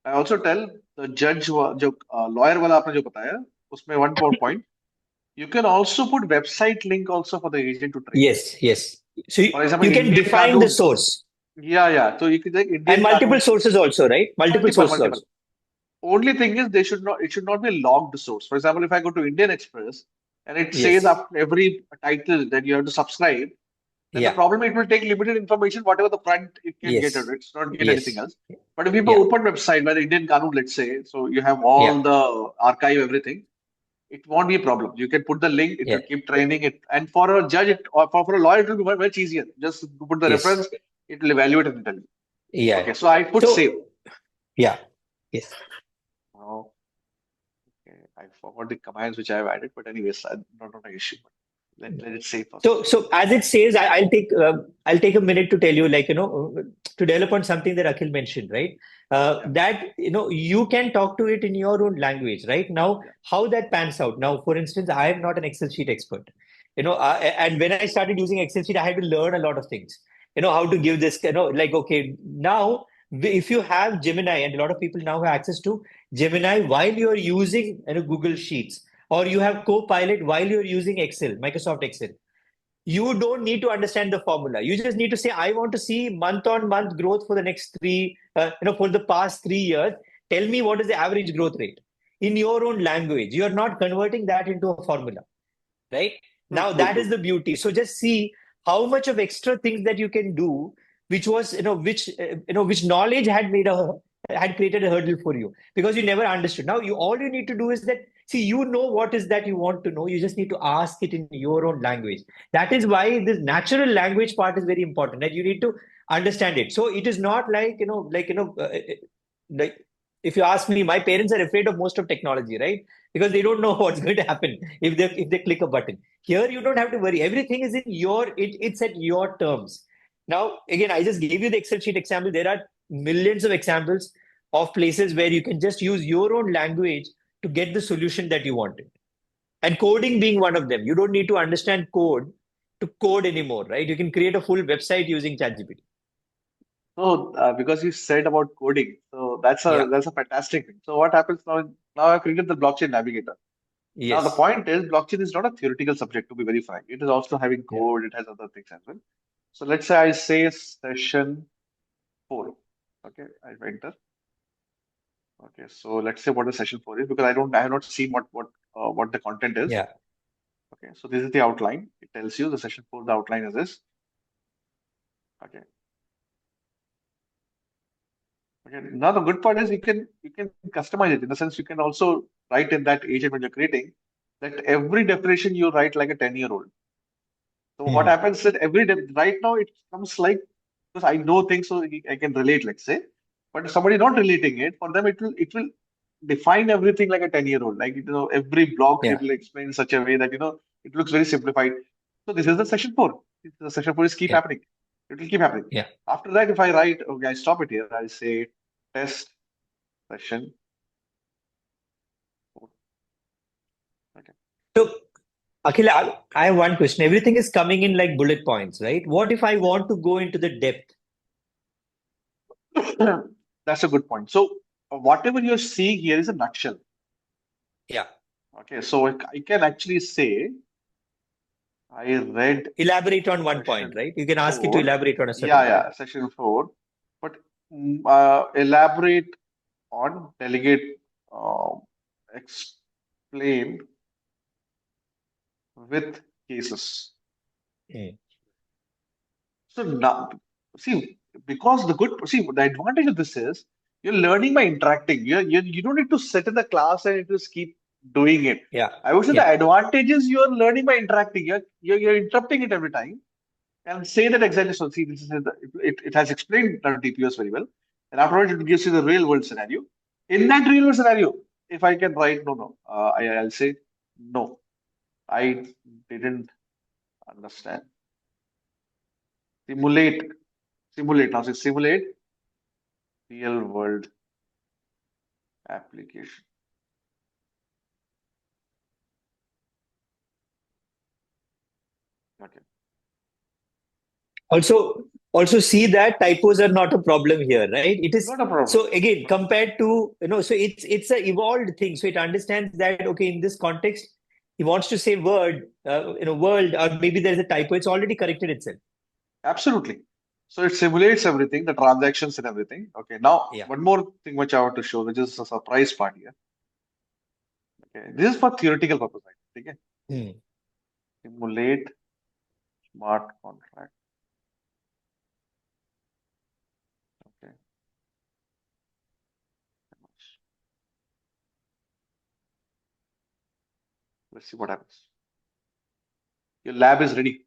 I also tell the judge, जो lawyer वाला आपने जो बताया, उसमें one more point. You can also put website link also for the agent to train. Yes. Yes. So For example, you can Indian define the Kanun. source Yeah. So you can like and Indian multiple Kanun. sources also, right? Multiple sources Multiple. also. Only thing is it should not be a logged source. For example, if I go to Indian Express and it says Yes. after every title that you have to subscribe, then the Yeah. problem it will take limited information, whatever the front it can get. Yes. It's not get anything Yes. else. But if you have an Yeah. open website where Indian Kanun, let's say, so you have Yeah. all the archive, everything, it won't be a problem. You can put the link, it will Yeah. keep training it. And for a judge, or for a lawyer, it will be much easier. Just put the Yes. reference, it will evaluate and tell you. Yeah. Okay, so I put save. So, yeah. Yes. Now, Okay, I forgot the commands which I have added, but anyways, not an issue. But let it say So, first. so as it says, I'll take a minute to tell you, like, to develop on something that Akhil mentioned, right? Yeah, That, you can talk to it in your own language, right? Now, yeah. how that pans out. Now, for instance, I am not an Excel sheet expert, and when I started using Excel sheet, I had to learn a lot of things, how to give this, like, okay, now, if you have Gemini, and a lot of people now have access to Gemini while you're using, Google Sheets, or you have Copilot while you're using Excel, Microsoft Excel, you don't need to understand the formula. You just need to say, I want to see month on month growth for the next for the past 3 years. Tell me what is the average growth rate in your own language. You're not converting that into a formula, right? True, Now true, that is true. the beauty. So just see how much of extra things that you can do, which was, which knowledge had created a hurdle for you because you never understood. Now all you need to do is that, see, what is that you want to know. You just need to ask it in your own language. That is why this natural language part is very important. That you need to understand it. So it is not like, like if you ask me, my parents are afraid of most of technology, right? Because they don't know what's going to happen if they click a button. Here you don't have to worry. Everything is in it's at your terms. Now, again, I just gave you the Excel sheet example. There are millions of examples of places where you can just use your own language to get the solution that you wanted. And coding being one of them. You don't need to understand code to code anymore, right? You can create a full website using ChatGPT. So, because you said about coding, so Yeah. that's a fantastic thing. So, what happens now? Now I've created the blockchain navigator. Now, the Yes. point is, blockchain is not a theoretical subject, to be very frank. It is also having Yeah. code. It has other things as well. So, let's say I say session 4. Okay, I enter. Okay, so let's say what the session 4 is because I have not seen what the content is. Yeah. Okay, so this is the outline. It tells you the session 4. The outline is this. Okay. Okay. Now the good part is you can customize it in the sense you can also write in that agent when you're creating that every definition you write like a 10-year-old. So what Mhm. happens is that right now it comes like because I know things so I can relate, let's say, but if somebody not relating it, for them it will define everything like a 10-year-old. Like every block it Yeah. will explain in such a way that it looks very simplified. So this is the session 4. The session 4 is keep Yeah. happening. It will keep happening. Yeah. After that, if I write, okay, I stop it here. I say test session 4. Okay. So, Akhil, I have one question. Everything is coming in like bullet points, right? What if I want to go into the depth? That's a good point. So whatever you're seeing here is a nutshell. Yeah. Okay, so I can actually say I read Elaborate on one point, session right? You can ask it to 4. elaborate on a Yeah, certain point. yeah, session 4. But elaborate on delegate, uh, explain with cases. Mm. So now, see, because the advantage of this is you're learning by interacting. You don't need to sit in the class and just keep doing it. Yeah. I would say the Yeah. advantage is you're learning by interacting. You're interrupting it every time and say that exactly. So see, it has explained the DPOs very well, and afterwards it gives you the real world scenario. In that real world scenario, if I can write no, I'll say no, I didn't understand. Simulate, simulate. Now say simulate real world application. Okay, Also see that typos are not a problem here, right? It is not a problem. so again Not a problem. compared to so it's a evolved thing. So it understands that okay, in this context, he wants to say word, world, or maybe there's a typo. It's already corrected itself. Absolutely. So it simulates everything, the transactions and everything. Okay, now Yeah. one more thing which I want to show, which is a surprise part here. Okay, this is for theoretical purpose. Okay, Hmm. simulate smart contract. Okay, let's see what happens. Your lab is ready.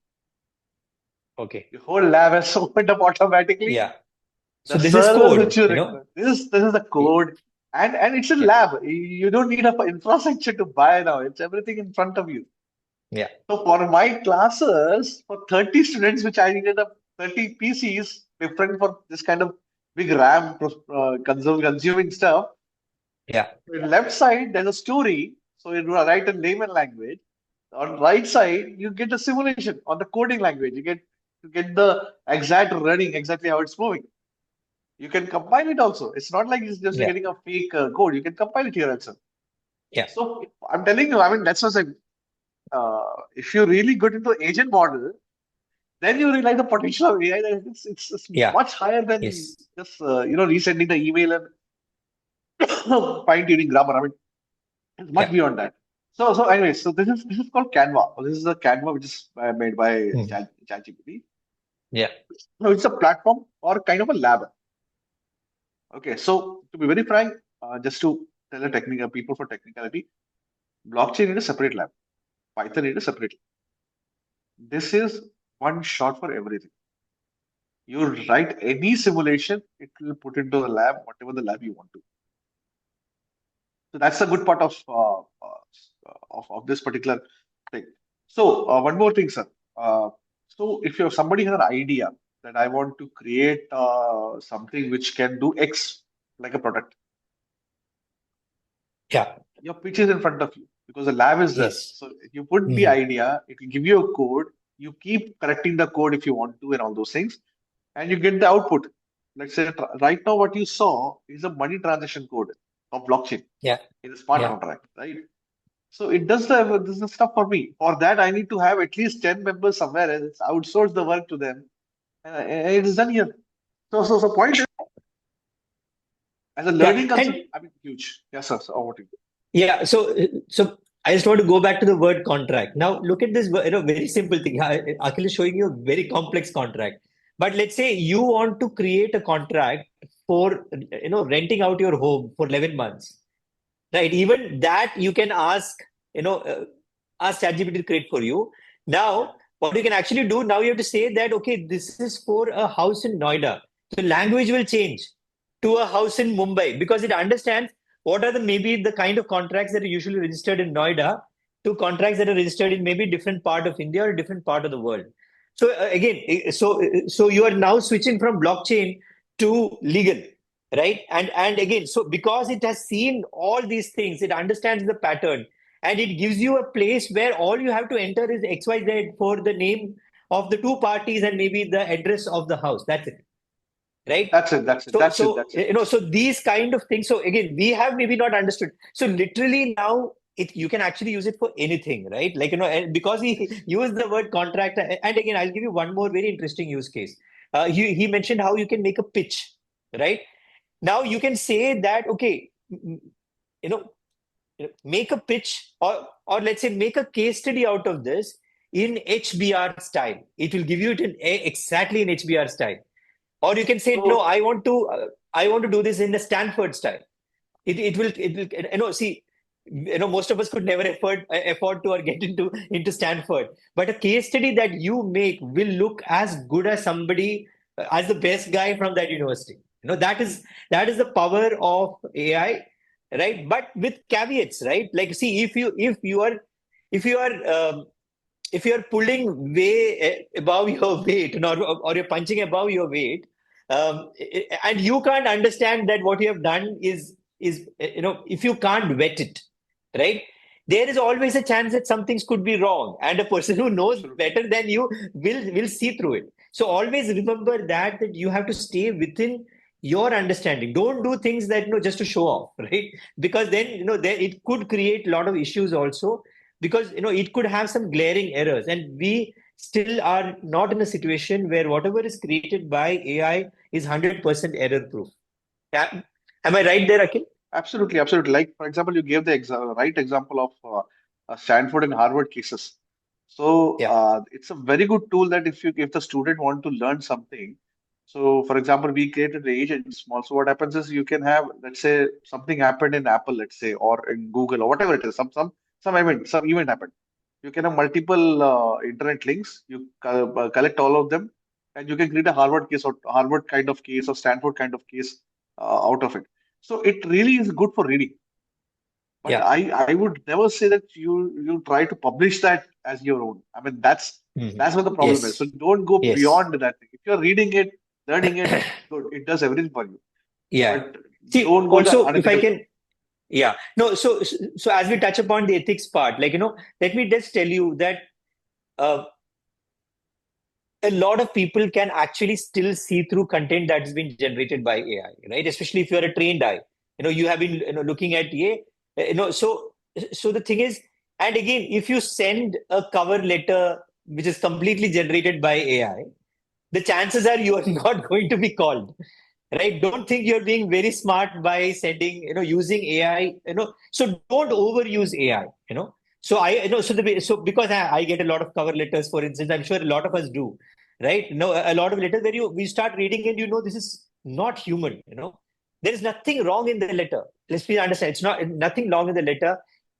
Okay. Your whole lab has opened up automatically. Yeah. So The this is servers code, which you require. This is the code. And it's a Yeah. lab. You don't need a infrastructure to buy now. It's everything in front of you. Yeah. So for my classes, for 30 students, which I needed a 30 PCs, different for this kind of big RAM consuming stuff. Yeah. In left side, there's a story. So you write in layman language. On right side, you get a simulation on the coding language. You get the exact running, exactly how it's moving. You can compile it also. It's not like it's just Yeah. getting a fake code. You can compile it here also. Yeah. So I'm telling you, I mean, that's what I'm saying. If you're really good into agent model, then you realize the potential of AI. That it's Yeah. much higher than Yes. just resending the email and fine tuning grammar. I mean, it's much Yeah. beyond that. Anyways, so this is called Canva. This is a Canva which is made by Mhm. ChatGPT. Yeah. No, it's a platform or kind of a lab. Okay, so to be very frank, just to tell the technical people for technicality, blockchain is a separate lab. Python is a separate lab. This is one shot for everything. You write any simulation, it will put into the lab, whatever the lab you want to. So that's the good part of this particular thing. So one more thing, sir. So if you somebody has an idea that I want to create something which can do X like a product, Yeah. your pitch is in front of you because the lab is there. Yes. So you put the Mhm. idea, it will give you a code. You keep correcting the code if you want to, and all those things, and you get the output. Let's say right now, what you saw is a money transaction code of blockchain Yeah. in a smart Yeah. contract, right? So it does the stuff for me. For that, I need to have at least 10 members somewhere else, outsource the work to them, and it is done here. So point is, as a Yeah. learning And concept, I mean, huge. Yes, sir. So over to you. yeah, so I just want to go back to the word contract. Now, look at this, very simple thing. Akhil is showing you a very complex contract. But let's say you want to create a contract for, renting out your home for 11 months, right? Even that you can ask ChatGPT to create for you. Yeah. Now, what you can actually do now, you have to say that, okay, this is for a house in Noida. The language will change to a house in Mumbai because it understands what are the maybe the kind of contracts that are usually registered in Noida to contracts that are registered in maybe different part of India or a different part of the world. So again, so you are now switching from blockchain to legal, right? And again, so because it has seen all these things, it understands the pattern, and it gives you a place where all you have to enter is XYZ for the name of the two parties and maybe the address of the house. That's it, right? That's it. That's it. So, That's it. so That's it. you know, so these kind of things. So again, we have maybe not understood. So literally now, you can actually use it for anything, right? Like and because he Yes. used the word contract, and again, I'll give you one more very interesting use case. He mentioned how you can make a pitch, right? Now you can say that, okay, you know, make a pitch, or let's say make a case study out of this in HBR style. It will give you it in exactly in HBR style. Or you can say, no, So I want to do this in the Stanford style. It will see, most of us could never afford to or get into Stanford, but a case study that you make will look as good as somebody, as the best guy from that university. That is the power of AI, right? But with caveats, right? Like, see, if you are if you're pulling way above your weight, or you're punching above your weight, and you can't understand that what you have done is if you can't vet it, right? There is always a chance that some things could be wrong, and a person who knows absolutely. better than you will see through it. So always remember that you have to stay within your understanding. Don't do things that just to show off, right? Because then there it could create a lot of issues also, because it could have some glaring errors, and we still are not in a situation where whatever is created by AI is 100% error proof. Am I right there, Akhil? Absolutely. Absolutely. Like, for example, you gave the right example of Stanford and Harvard cases. So Yeah. it's a very good tool that if the student want to learn something. So, for example, we created the agent small. So what happens is you can have, let's say, something happened in Apple, let's say, or in Google or whatever it is. Some event happened. You can have multiple internet links. You collect all of them, and you can create a Harvard case or Harvard kind of case or Stanford kind of case out of it. So it really is good for reading. But Yeah. I would never say that you try to publish that as your own. I mean, that's what the problem is. So Yes. don't go Yes. beyond that thing. If you're reading it, learning it, good. It does everything for you. Yeah. But See, don't go the also, if I unethical route. can, yeah, no, so as we touch upon the ethics part, let me just tell you that uh, a lot of people can actually still see through content that's been generated by AI, right? Especially if you're a trained eye. You have been looking at AI. So the thing is, and again, if you send a cover letter which is completely generated by AI, the chances are you are not going to be called, right? Don't think you're being very smart by sending, using AI, so don't overuse AI, so so because I get a lot of cover letters, for instance. I'm sure a lot of us do, right? A lot of letters where we start reading and this is not human. There is nothing wrong in the letter. Let's be understand. It's not nothing wrong in the letter.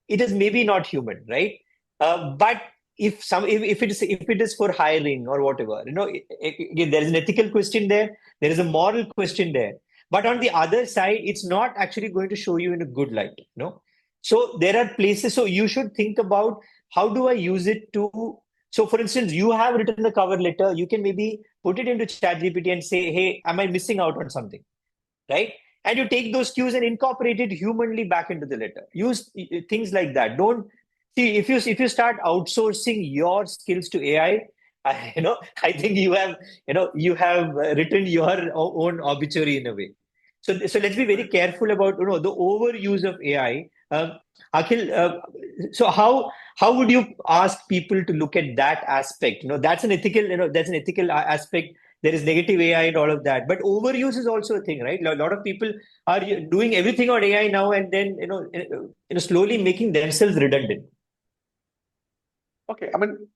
It is maybe not human, right? But if it is for hiring or whatever, again, there is an ethical question there. There is a moral question there. But on the other side, it's not actually going to show you in a good light. So there are places. So you should think about, how do I use it to. So, for instance, you have written a cover letter. You can maybe put it into ChatGPT and say, "Hey, am I missing out on something?" Right? And you take those cues and incorporate it humanly back into the letter. Use things like that. Don't see, if you start outsourcing your skills to AI. I think you have written your own obituary in a way. So let's be very Right. careful about the overuse of AI. Akhil, so how would you ask people to look at that aspect? That's an ethical aspect. There is negative AI and all of that, but overuse is also a thing, right? A lot of people are doing everything on AI now, and then slowly making themselves redundant. Okay. I mean,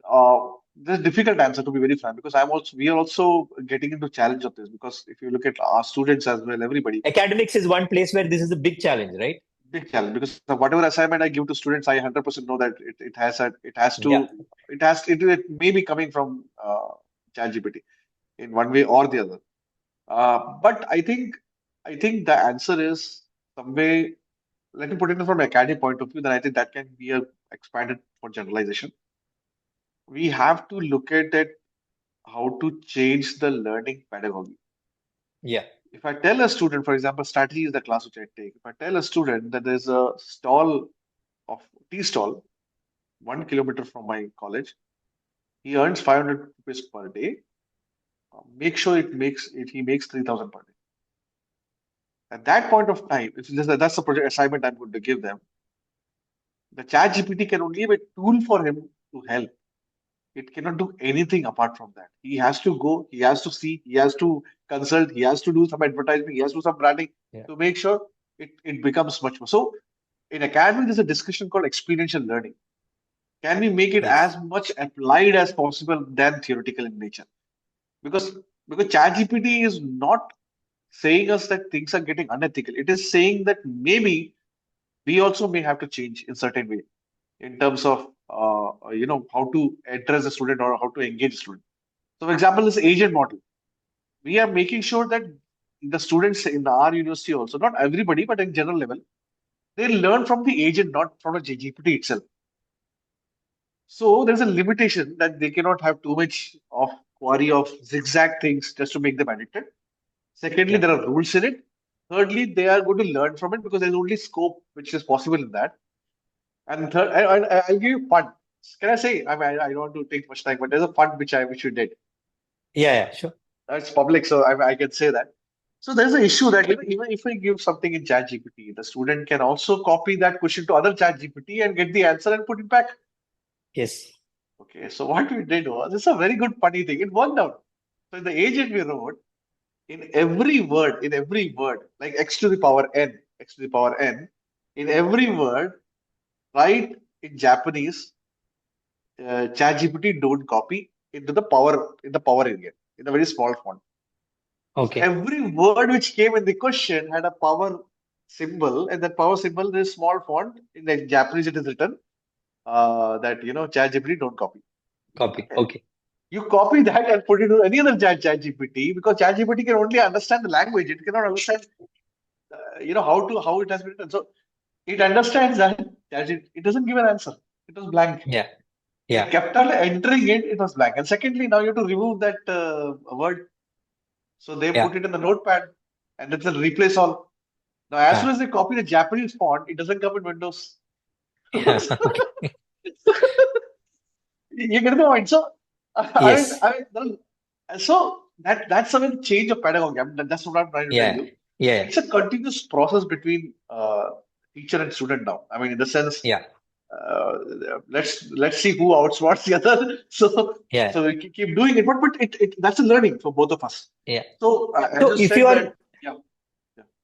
uh, there's a difficult answer to be very frank because we are also getting into challenge of this because if you look at our students as well, everybody, Academics is one place where this is a big challenge, right? big challenge because whatever assignment I give to students, I 100% know that Yeah. it may be coming from ChatGPT in one way or the other. But I think the answer is some way. Let me put it from an academic point of view. Then I think that can be a expanded for generalization. We have to look at it how to change the learning pedagogy. Yeah. If I tell a student, for example, strategy is the class which I take. If I tell a student that there's a stall of tea stall 1 kilometer from my college, he earns 500 rupees per day. Make sure he makes 3,000 per day. At that point of time, that's the project assignment I'm going to give them. The chat GPT can only be a tool for him to help. It cannot do anything apart from that. He has to go, he has to see, he has to consult, he has to do some advertising, he has to do some branding Yeah. to make sure it becomes much more. So in academy, there's a discussion called experiential learning. Can we make it Yes. as much applied as possible than theoretical in nature? Because ChatGPT is not saying us that things are getting unethical. It is saying that maybe we also may have to change in certain way in terms of how to address a student or how to engage a student. So, for example, this agent model, we are making sure that the students in our university also, not everybody, but in general level, they learn from the agent, not from the GPT itself. So there's a limitation that they cannot have too much of query of zigzag things just to make them addicted. Secondly, Yeah. there are rules in it. Thirdly, they are going to learn from it because there's only scope which is possible in that. And third, I'll give you fun. Can I say? I don't want to take much time, but there's a fun which we did. Yeah. Yeah. Sure. It's public, so I can say that. So there's an issue that even if we give something in ChatGPT, the student can also copy that question to other ChatGPT and get the answer and put it back. Yes. Okay, so what we did was, it's a very good funny thing. It worked out. So in the agent we wrote, in every word, like x to the power n, x to the power n, in every word, write in Japanese, ChatGPT don't copy into the power area, in a very small font. So Okay. every word which came in the question had a power symbol, and that power symbol is small font. In the Japanese, it is written that ChatGPT don't copy. Copy. Okay. Okay. You copy that and put it to any other ChatGPT because ChatGPT can only understand the language. It cannot understand. how it has been written. So it understands that it doesn't give an answer. It was blank. Yeah. We Yeah. kept on entering it, it was blank. And secondly, now you have to remove that word. So they Yeah. put it in the notepad and it's a replace all. Now, as soon Ah. as they copy the Japanese font, it doesn't come in Windows. Yeah. Okay. You get the point. So, Yes. so that's a very change of pedagogy. I mean, that's what I'm trying to tell Yeah. you. Yeah. It's a continuous process between teacher and student now. I mean, in the sense, Yeah. uh, let's see who outsmarts the other. So Yeah. so we keep doing it, but that's a learning for both of us. Yeah. So I So just if you said are that, yeah,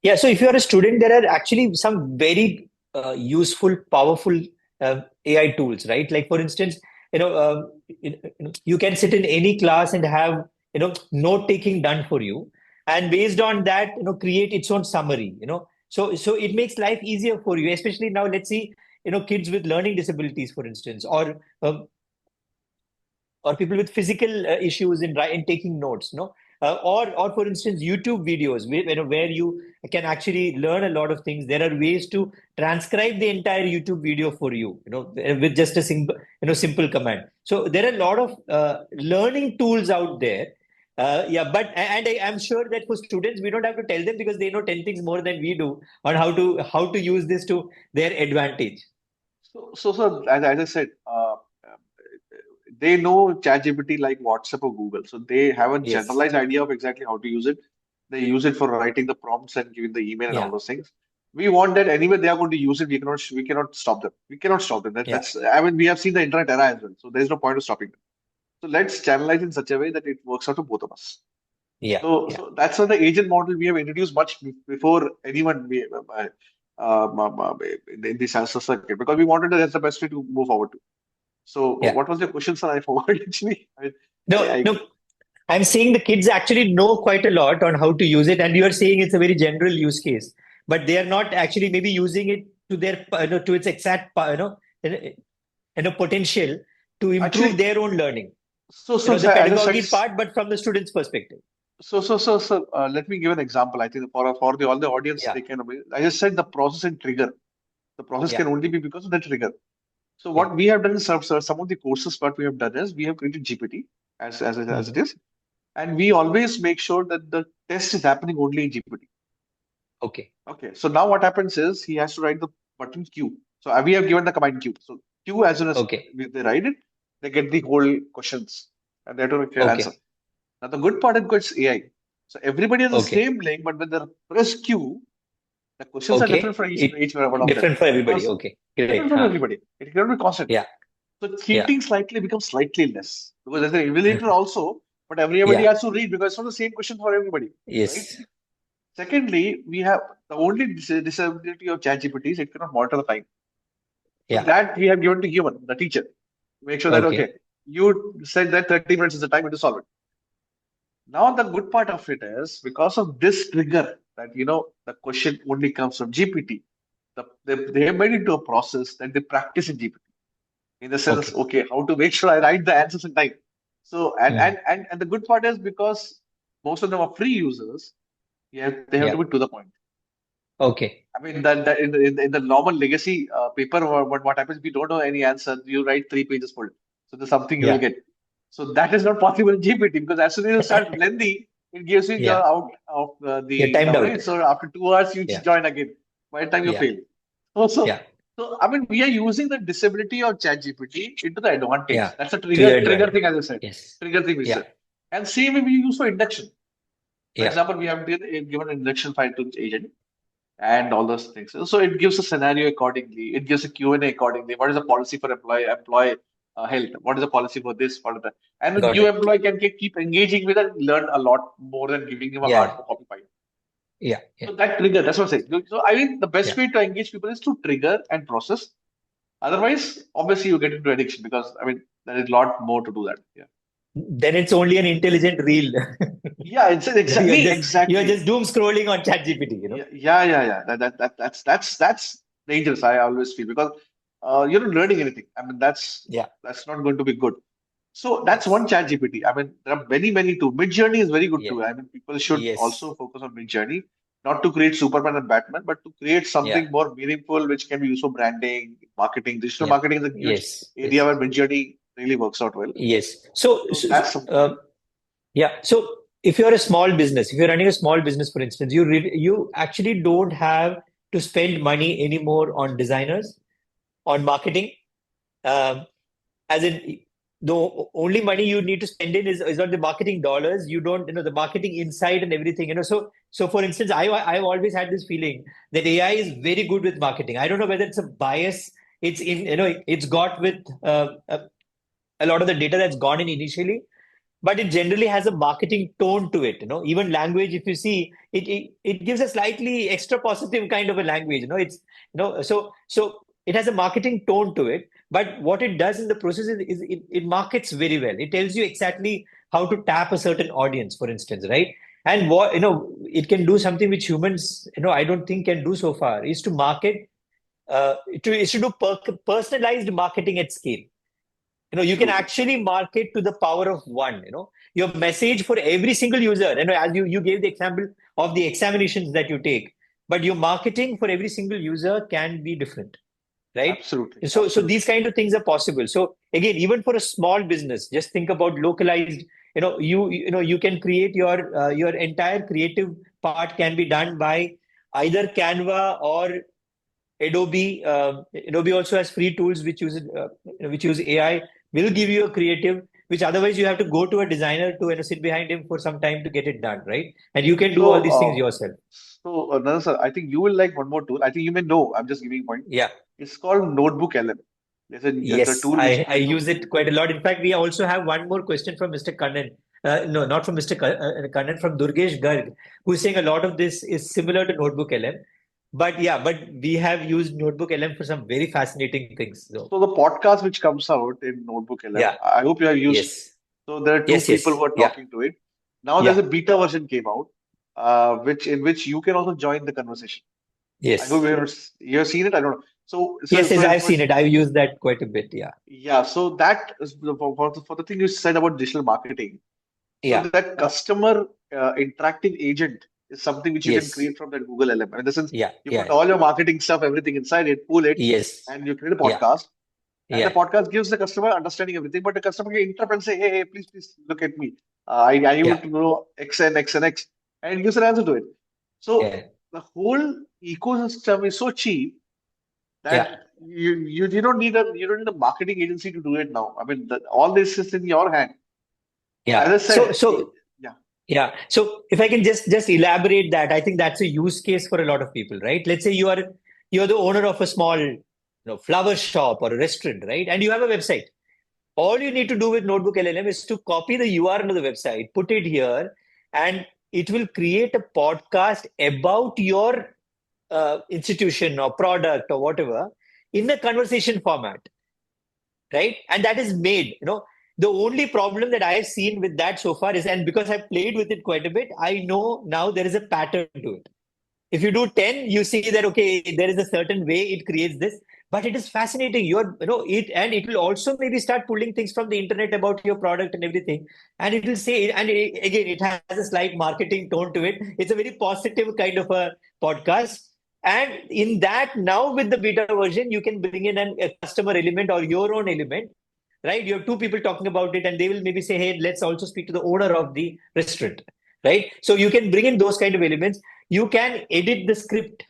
yeah. So if you are a student, there are actually some very useful, powerful AI tools, right? Like for instance, you can sit in any class and have note taking done for you, and based on that, create its own summary. So it makes life easier for you, especially now. Let's see, kids with learning disabilities, for instance, or people with physical issues in taking notes, or for instance, YouTube videos where you can actually learn a lot of things. There are ways to transcribe the entire YouTube video for you, with just a simple command. So there are a lot of learning tools out there. Yeah, but I'm sure that for students, we don't have to tell them because they know 10 things more than we do on how to use this to their advantage. So as I said, they know ChatGPT like WhatsApp or Google. So they have a Yes. generalized idea of exactly how to use it. They use it for writing the prompts and giving the email and all Yeah. those things. We want that anyway they are going to use it. We cannot stop them. We cannot stop them. Yeah. That's I mean we have seen the internet era as well. So there's no point of stopping them. So let's channelize in such a way that it works out to both of us. Yeah. Yeah. So that's why the agent model we have introduced much before anyone in this answer circuit because we wanted that's the best way to move forward to. So Yeah. what was your question, sir? I forgot actually. No, no, I'm saying the kids actually know quite a lot on how to use it, and you are saying it's a very general use case, but they are not actually maybe using it to their, to its exact, potential to improve Actually, their own learning. so The as I said, pedagogy part, but from the student's perspective. let me give an example. I think for the all the audience, Yeah, they can. I just said the process and trigger. The process yeah, can only be because of the trigger. So yeah. what we have done is some of the courses. What we have done is we have created GPT as it Hmm. is, and we always make sure that the test is happening only in GPT. Okay, Okay. So now what happens is he has to write the button Q. So we have given the command Q. So Q as soon as okay, they write it, they get the whole questions and they have to answer. okay, Now the good part is it's AI. So everybody has the okay, same link, but when they press Q, the questions are different okay. for It each one of them different for everybody. because Okay, different great. from Huh. everybody. It cannot be constant. Yeah, So yeah, cheating slightly becomes slightly less because there's an evaluator also, but everybody yeah. has to read because it's not the same question for everybody, right? Yes. Secondly, we have the only disability of ChatGPT is it cannot monitor the time. So Yeah. that we have given to human, the teacher. Make sure that okay, Okay. you said that 30 minutes is the time to solve it. Now the good part of it is because of this trigger that the question only comes from GPT. They have made it into a process that they practice in GPT. In the sense, Okay. okay, how to make sure I write the answers in time. So Mhm. and the good part is because most of them are free users, yeah, they have to Yeah. be to the point. Okay. I mean, that in the normal legacy paper, what happens? If you don't know any answer, you write 3 pages full. So there's something you will Yeah. get. So that is not possible in GPT because as soon as you start lengthy, it gives you Yeah. you're out of Yeah. the Timed out. coverage. So after 2 hours, you Yeah. join again. By the time you Yeah. fail. Also, Yeah. so I mean, we are using the disability of ChatGPT into the advantage. Yeah. That's a To your trigger advantage. thing, as I said. Yes. Trigger thing we Yeah. said. And same way we use for induction. For Yeah. example, we have given an induction file to the agent and all those things. So it gives a scenario accordingly. It gives a Q&A accordingly. What is the policy for employee health? What is the policy for this? What is that? And the Got new it. employee can keep engaging with and learn a lot more than giving him a hard Yeah. copy file. Yeah. Yeah. So that trigger, that's what I'm saying. So I think the best Yeah. way to engage people is to trigger and process. Otherwise, obviously you get into addiction because I mean there is a lot more to do that. Yeah. Then it's only an intelligent reel. Yeah, it's You're exactly, just you're exactly. just doom scrolling on ChatGPT. Yeah. That's dangerous. I always feel because you're not learning anything. I mean, Yeah. that's not going to be good. So that's one Yes. chat GPT. I mean, there are many too. Mid Journey is very good Yeah. too. I mean, people should Yes. also focus on Mid Journey. not to create Superman and Batman, but to create Yeah. something more meaningful, which can be used for branding, marketing. Digital Yeah. marketing is a huge Yes. area Yes. where Midjourney really works out well. Yes. So, So that's something. yeah. So if you're a small business, if you're running a small business, for instance, you actually don't have to spend money anymore on designers, on marketing. Um, as in the only money you need to spend in is on the marketing dollars. You don't, the marketing inside and everything, so for instance, I've always had this feeling that AI is very good with marketing. I don't know whether it's a bias. It's in, it's got with a lot of the data that's gone in initially, but it generally has a marketing tone to it. Even language, if you see it, it gives a slightly extra positive kind of a language. It's, so it has a marketing tone to it. But what it does in the process is it markets very well. It tells you exactly how to tap a certain audience, for instance, right? And what, it can do something which humans, I don't think can do so far, is to market, is to do personalized marketing at scale. You can Absolutely. actually market to the power of one. Your message for every single user. As you gave the example of the examinations that you take, but your marketing for every single user can be different, right? Absolutely. So Absolutely. these kind of things are possible. So again, even for a small business, just think about localized. You can create your entire creative part can be done by either Canva or Adobe. Adobe also has free tools which use AI. Will give you a creative, which otherwise you have to go to a designer to, sit behind him for some time to get it done, right? And you can do all So, these things yourself. Nana sir, I think you will like one more tool. I think you may know. I'm just giving you a point. Yeah. It's called Notebook LM. There's a Yes, tool which you I may know. use it quite a lot. In fact, we also have one more question from Mr. Kannan. No, not from Mr. Kannan, from Durgesh Garg, who's saying a lot of this is similar to Notebook LM. But yeah, but we have used Notebook LM for some very fascinating things. So So the podcast which comes out in Notebook LM, yeah, I hope you have used. yes, So there are two yes, people yes, who are yeah, talking to it. Now there's yeah, a beta version came out, which you can also join the conversation. I hope yes, you have seen it. I don't know. So so yes, yes. so, I've so seen it. I've used that quite a bit. Yeah, yeah. So that is for the thing you said about digital marketing. So yeah, that customer interactive agent is something which you can yes, create from that Google LM. And in the sense, yeah, you put yeah, all your marketing stuff, everything inside it, pull it, yes, and you create a yeah, podcast. And the yeah, podcast gives the customer understanding everything, but the customer can interrupt and say, hey, please look at me. I yeah, need to know X and X and X, and it gives an answer to it. So yeah, the whole ecosystem is so cheap yeah, that you don't need a marketing agency to do it now. I mean, all this is in your hand. So yeah. as I So, said, so yeah, Yeah. So if I can just elaborate that, I think that's a use case for a lot of people, right? Let's say you're the owner of a small, flower shop or a restaurant, right? And you have a website. All you need to do with Notebook LLM is to copy the URL of the website, put it here, and it will create a podcast about your institution or product or whatever in a conversation format, right? And that is made, the only problem that I have seen with that so far is, and because I've played with it quite a bit, I know now there is a pattern to it. If you do 10, you see that, okay, there is a certain way it creates this, but it is fascinating. It, and it will also maybe start pulling things from the internet about your product and everything. And it will say, and again, it has a slight marketing tone to it. It's a very positive kind of a podcast. And in that, now with the beta version, you can bring in a customer element or your own element, right? You have two people talking about it, and they will maybe say, hey, let's also speak to the owner of the restaurant, right? So you can bring in those kind of elements. You can edit the script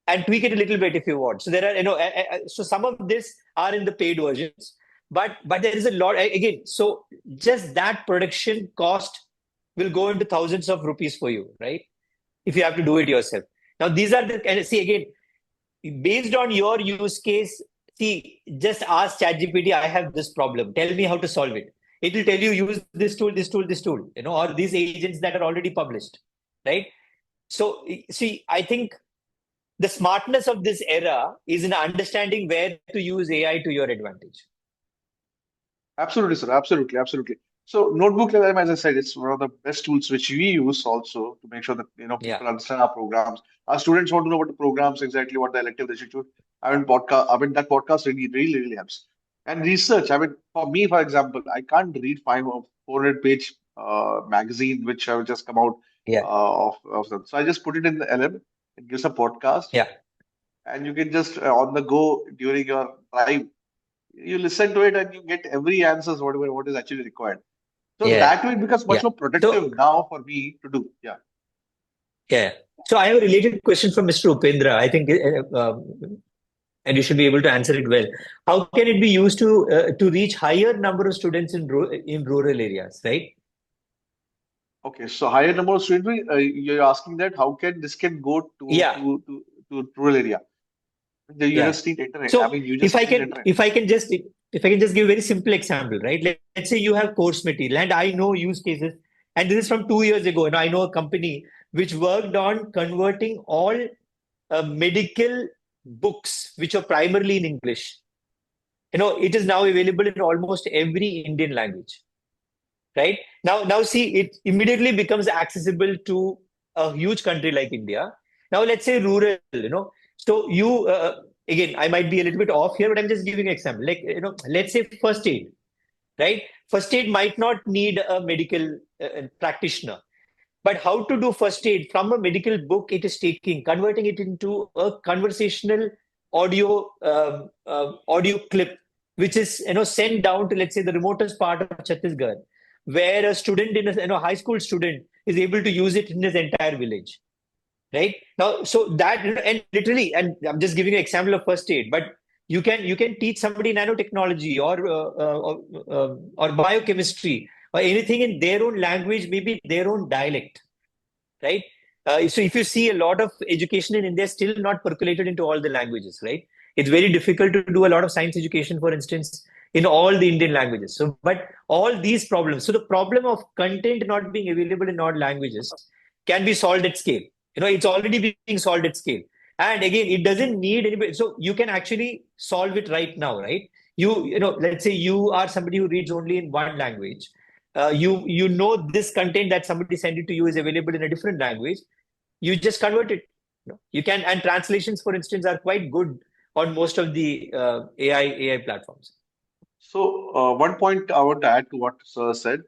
and tweak it a little bit if you want. So there are, so some of this are in the paid versions, but there is a lot again. So just that production cost will go into thousands of rupees for you, right? If you have to do it yourself. Now these are the, and see again, based on your use case, see, just ask ChatGPT, I have this problem. Tell me how to solve it. It will tell you use this tool, this tool, this tool, or these agents that are already published, right? So see, I think the smartness of this era is in understanding where to use AI to your advantage. absolutely, sir. Absolutely, absolutely. So Notebook LLM, as I said, it's one of the best tools which we use also to make sure that Yeah, people understand our programs. Our students want to know what the programs exactly, what the elective they should choose. I mean that podcast really helps. And research. I mean, for me, for example, I can't read 400 page magazine which have just come out. Yeah. of them. So I just put it in the LM. It gives a podcast, Yeah. and you can just on the go during your drive, you listen to it and you get every answers whatever what is actually required. So Yeah. that way it becomes much Yeah. more So, productive now for me to do. Yeah. yeah. So I have a related question from Mr. Upendra. I think, and you should be able to answer it well. How can it be used to reach higher number of students in rural areas, right? Okay. So higher number of students, you're asking that how can this can go Yeah. to rural area? You Yeah. just need internet. I So mean, you if just I need can, internet. if I can just give a very simple example, right? Let's say you have course material, and I know use cases, and this is from 2 years ago. And I know a company which worked on converting all medical books, which are primarily in English. It is now available in almost every Indian language, right? Now see, it immediately becomes accessible to a huge country like India. Now let's say rural, so you again, I might be a little bit off here, but I'm just giving an example. Like, let's say first aid, right? First aid might not need a medical practitioner, but how to do first aid from a medical book, it is taking, converting it into a conversational audio clip, which is sent down to, let's say, the remotest part of Chhattisgarh, where a student in a high school student is able to use it in his entire village, right? Now, so that, and literally, and I'm just giving you an example of first aid, but you can teach somebody nanotechnology or biochemistry or anything in their own language, maybe their own dialect, right? So if you see, a lot of education in India is still not percolated into all the languages, right? It's very difficult to do a lot of science education, for instance, in all the Indian languages. So, but all these problems, so the problem of content not being available in all languages can be solved at scale. It's already being solved at scale. And again, it doesn't need anybody. So you can actually solve it right now, right? Let's say you are somebody who reads only in one language. You know this content that somebody sent it to you is available in a different language. You just convert it. You can, and translations, for instance, are quite good on most of the AI platforms. So one point I want to add to what Sir said.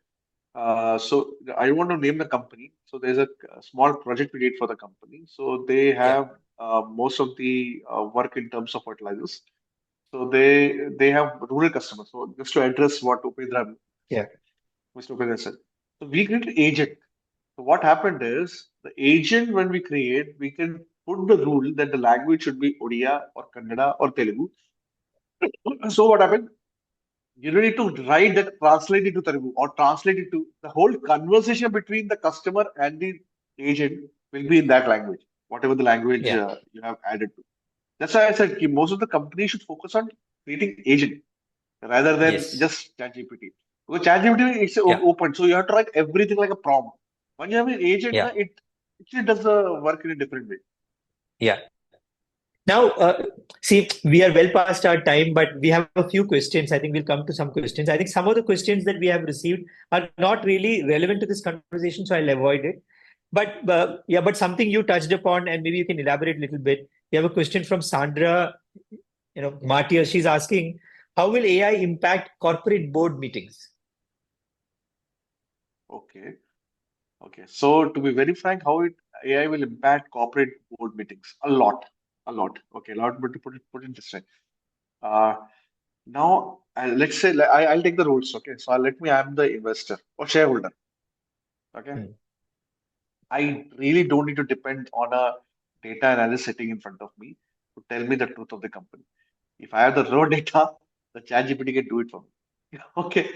So I want to name the company. So there's a small project we did for the company. So they Yeah, have most of the work in terms of fertilizers. So they have rural customers. So just to address what Upendra yeah, said, Mr. Upendra said. So we created agent. So what happened is the agent when we create, we can put the rule that the language should be Odia or Kannada or Telugu. So what happened? You don't need to write that, translate it to Telugu or translate it to the whole conversation between the customer and the agent will be in that language, whatever the language yeah. you have added to. That's why I said ki most of the companies should focus on creating agent rather than Yes. just ChatGPT. Because ChatGPT is Yeah, open, so you have to write everything like a prompt. When you have an agent, yeah, it actually does the work in a different way. yeah. Now, see, we are well past our time, but we have a few questions. I think we'll come to some questions. I think some of the questions that we have received are not really relevant to this conversation, so I'll avoid it. But yeah, but something you touched upon, and maybe you can elaborate a little bit. We have a question from Sandra, Martyr. She's asking, how will AI impact corporate board meetings? Okay. Okay. So to be very frank, how AI will impact corporate board meetings? A lot. A lot. Okay, a lot, but to put it this way. Uh, now, let's say I'll take the rules. Okay, so let me. I'm the investor or shareholder. Okay, Hmm. I really don't need to depend on a data analyst sitting in front of me to tell me the truth of the company. If I have the raw data, the ChatGPT can do it for me. Okay,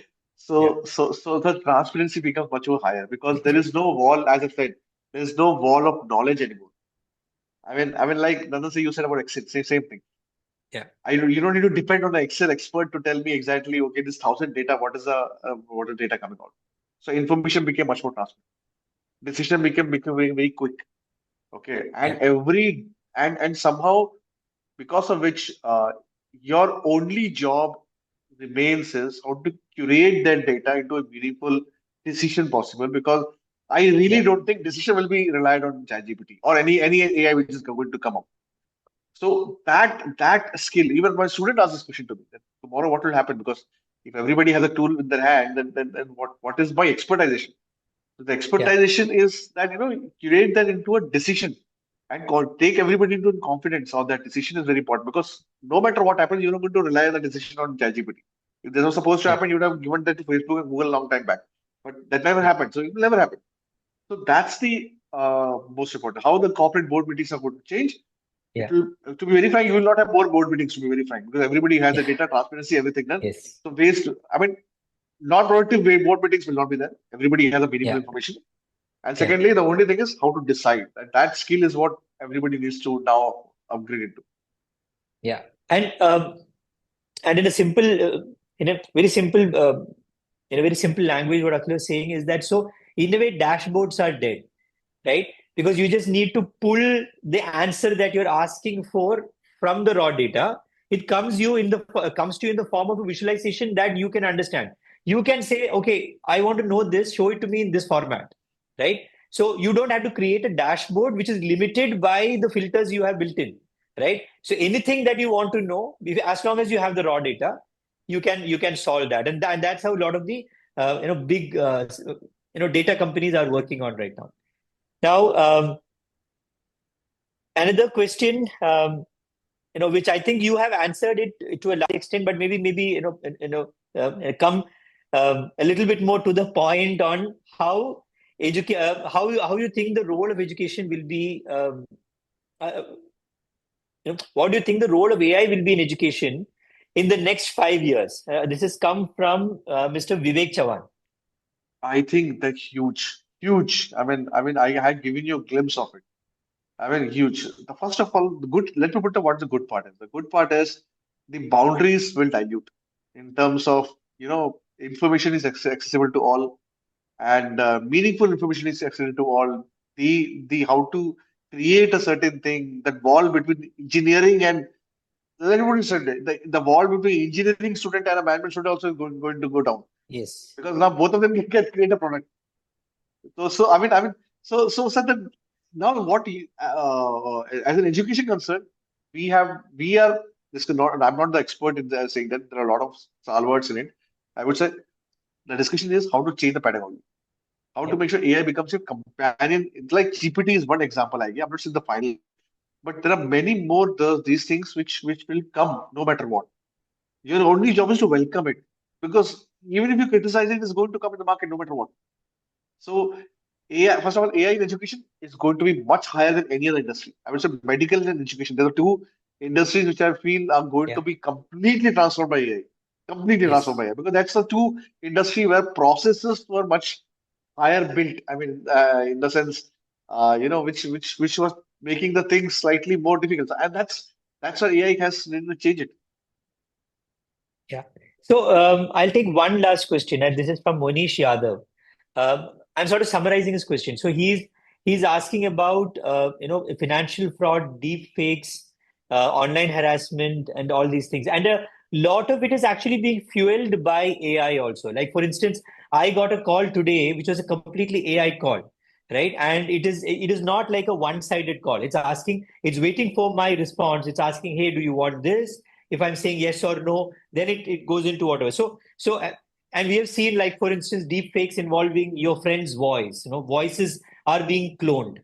Yeah, so the transparency becomes much more higher because there is no wall. As I said, there is no wall of knowledge anymore. Like Nanda, you said about Excel, same thing. yeah, You don't need to depend on the Excel expert to tell me exactly, okay, this thousand data, what is data coming out? So information became much more transparent. Decision became very, very quick. Okay, yeah, and somehow because of which your only job remains is how to curate that data into a meaningful decision possible. Because I really yeah, don't think decision will be relied on ChatGPT or any AI which is going to come up. So that skill, even my student asked this question to me, that tomorrow what will happen? Because if everybody has a tool in their hand, then what is my expertization? So the Yeah. expertization is that, curate that into a decision and take everybody into confidence on that decision is very important because no matter what happens, you're not going to rely on the decision on ChatGPT. If this was supposed to Yeah. happen, you would have given that to Facebook and Google a long time back. But that never Yeah. happened. So it will never happen. So that's the most important. How the corporate board meetings are going to change. It Yeah. will, to be very frank, you will not have more board meetings to be very frank because everybody has the Yeah. data, transparency, everything done. Yes. So I mean, non productive board meetings will not be there. Everybody has a meaningful Yeah. information. And Yeah. secondly, the only thing is how to decide. And that skill is what everybody needs to now upgrade into. Yeah. And in a simple, in a very simple, in a very simple language, what Akhil is saying is that so in a way dashboards are dead, right? Because you just need to pull the answer that you're asking for from the raw data. It comes to you in the form of a visualization that you can understand. You can say, okay, I want to know this, show it to me in this format, right? So you don't have to create a dashboard which is limited by the filters you have built in, right? So anything that you want to know, as long as you have the raw data, you can solve that, and that's how a lot of the big data companies are working on right now. Now, another question, which I think you have answered it to a large extent, but maybe come a little bit more to the point on how you think the role of education will be. Uh, what do you think the role of AI will be in education in the next 5 years? This has come from Mr. Vivek Chavan. I think that's huge, huge. I had given you a glimpse of it. I mean, huge. The first of all, the good. Let me put the what the good part is. The good part is the boundaries will dilute in terms of information is accessible to all and meaningful information is accessible to all. The how to create a certain thing, that wall between engineering and let me put it this way, the wall between engineering student and a management student also is going to go down Yes. because now both of them can create a product. So that now as an education concern, we are this is not I'm not the expert in saying that there are a lot of stalwarts in it. I would say the discussion is how to change the pedagogy, how to Yeah. make sure AI becomes your companion. It's like GPT is one example. I'm not saying the final, but there are many more these things which will come no matter what. Your only job is to welcome it because even if you criticize it, it's going to come in the market no matter what. So AI, first of all, AI in education is going to be much higher than any other industry. I would say medical and education. There are two industries which I feel are going to Yeah. be completely transformed by AI. Completely transformed by Yes. AI. Because that's the two industry where processes were much higher built. I mean, in the sense, which was making the things slightly more difficult. And that's why AI has to change it. Yeah. So I'll take one last question, and this is from Monish Yadav. I'm sort of summarizing his question. So he's asking about financial fraud, deep fakes, online harassment, and all these things. And a lot of it is actually being fueled by AI also. Like for instance, I got a call today, which was a completely AI call, right? And it is not like a one-sided call. It's waiting for my response. It's asking, hey, do you want this? If I'm saying yes or no, then it goes into whatever. And we have seen, like, for instance, deep fakes involving your friend's voice. Voices are being cloned.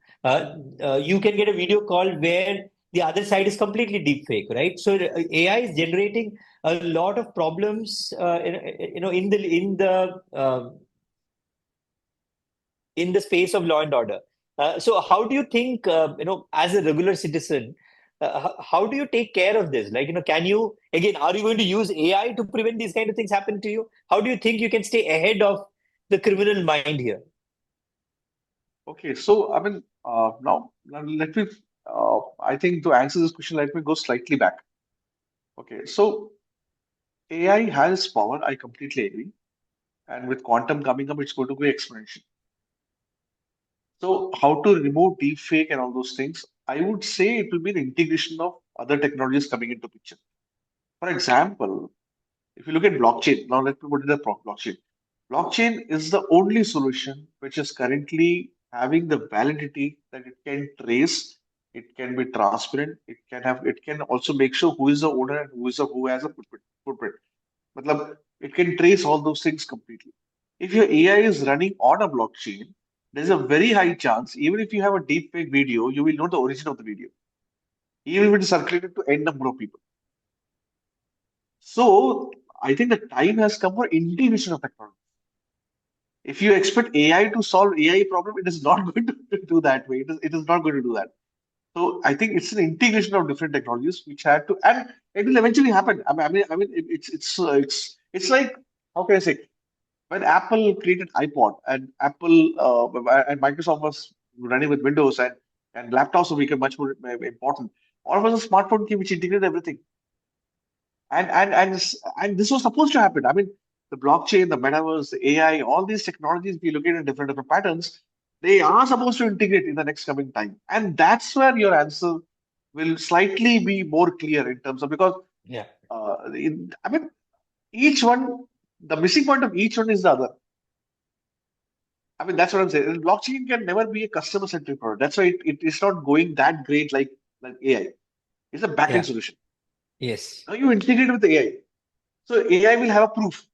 You can get a video call where the other side is completely deep fake, right? So AI is generating a lot of problems, in the space of law and order. So how do you think, as a regular citizen, how do you take care of this? Like, again, are you going to use AI to prevent these kind of things happen to you? How do you think you can stay ahead of the criminal mind here? Okay, so now let me. I think to answer this question, let me go slightly back. Okay, so AI has power. I completely agree. And with quantum coming up, it's going to be exponential. So how to remove deepfake and all those things? I would say it will be the integration of other technologies coming into picture. For example, if you look at blockchain, now let me put it in the blockchain. Blockchain is the only solution which is currently having the validity that it can trace, it can be transparent, it can also make sure who is the owner and who has a footprint. Matlab, it can trace all those things completely. If your AI is running on a blockchain, there's a very high chance, even if you have a deep fake video, you will know the origin of the video, even if it is circulated to n number of people. So I think the time has come for integration of technology. If you expect AI to solve AI problem, it is not going to do that way. It is not going to do that. So I think it's an integration of different technologies which had to, and it will eventually happen. It's like, how can I say? When Apple created iPod and and Microsoft was running with Windows, and laptops have become much more important. All of us a smartphone came which integrated everything, and this was supposed to happen. I mean, the blockchain, the metaverse, the AI, all these technologies we look at in different patterns, they are supposed to integrate in the next coming time, and that's where your answer will slightly be more clear in terms of, because Yeah. I mean, each one, the missing point of each one is the other. I mean, that's what I'm saying. Blockchain can never be a customer-centric product. That's why it is not going that great like AI. It's a backend Yeah. solution. Yes. Now you integrate with AI. So AI will have a proof.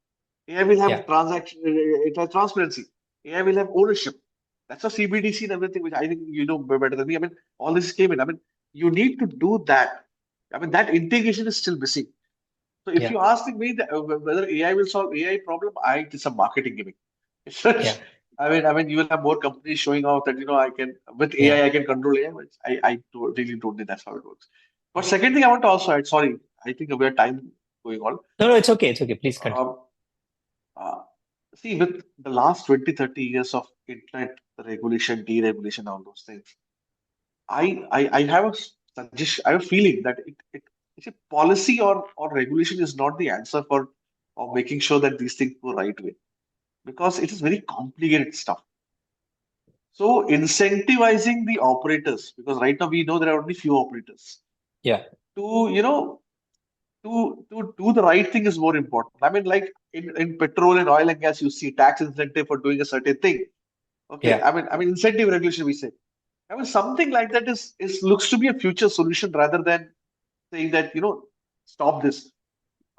AI will have Yeah. transaction, it has transparency. AI will have ownership. That's a CBDC and everything, which I think you know better than me. I mean, all this came in. I mean, you need to do that. I mean, that integration is still missing. So if Yeah. you ask me whether AI will solve AI problem, it's a marketing gimmick. It's Yeah. such, I mean, you will have more companies showing off that, I can, with Yeah. AI, I can control AI, but really don't think that's how it works. But second thing I want to also add, sorry, I think we have time going on. No, no, it's okay. It's okay. Please continue. Um, uh, See, with the last 20, 30 years of internet regulation, deregulation, all those things, I have a suggestion, I have a feeling that it's a policy or regulation is not the answer for or making sure that these things go right way, because it is very complicated stuff. So incentivizing the operators, because right now we know there are only few operators, Yeah. to to do the right thing is more important. I mean, like in petrol and oil and gas, you see tax incentive for doing a certain thing. Okay, Yeah. I mean incentive regulation we say. I mean something like that is looks to be a future solution rather than saying that stop this.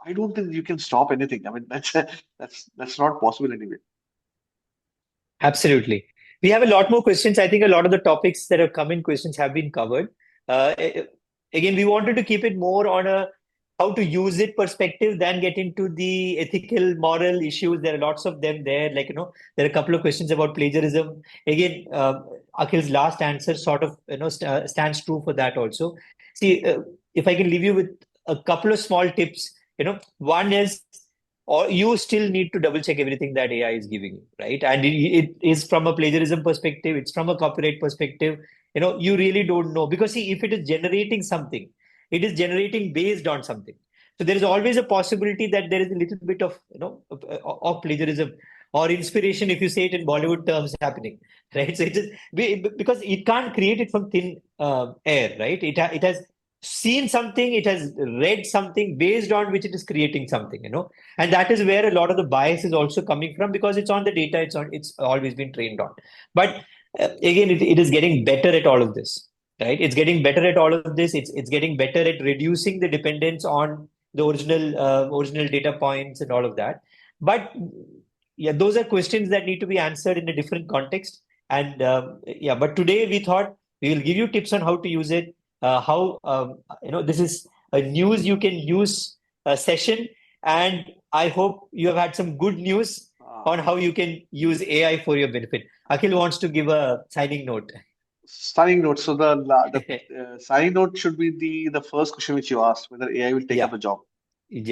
I don't think you can stop anything. I mean that's not possible anyway. Absolutely. We have a lot more questions. I think a lot of the topics that have come in questions have been covered. Uh, a- Again, we wanted to keep it more on a how to use it perspective than get into the ethical, moral issues. There are lots of them there. Like, there are a couple of questions about plagiarism. Again, Akhil's last answer sort of, stands true for that also. See, if I can leave you with a couple of small tips, one is, or you still need to double check everything that AI is giving you, right? And it is from a plagiarism perspective, it's from a copyright perspective. You really don't know, because see, if it is generating something, it is generating based on something. So there is always a possibility that there is a little bit of of plagiarism or inspiration, if you say it in Bollywood terms, happening, right? So it is because it can't create it from thin air, right? It has seen something, it has read something based on which it is creating something, and that is where a lot of the bias is also coming from, because it's on the data, it's always been trained on. But again, it is getting better at all of this, right? It's getting better at all of this. It's getting better at reducing the dependence on the original data points and all of that. But yeah, those are questions that need to be answered in a different context. And yeah, but today we thought we will give you tips on how to use it, how this is a news you can use session, and I hope you have had some good news Uh, on how you can use AI for your benefit. Akhil wants to give a signing note. Signing note. So the signing note should be the first question which you asked, whether AI will take up Yeah. the job.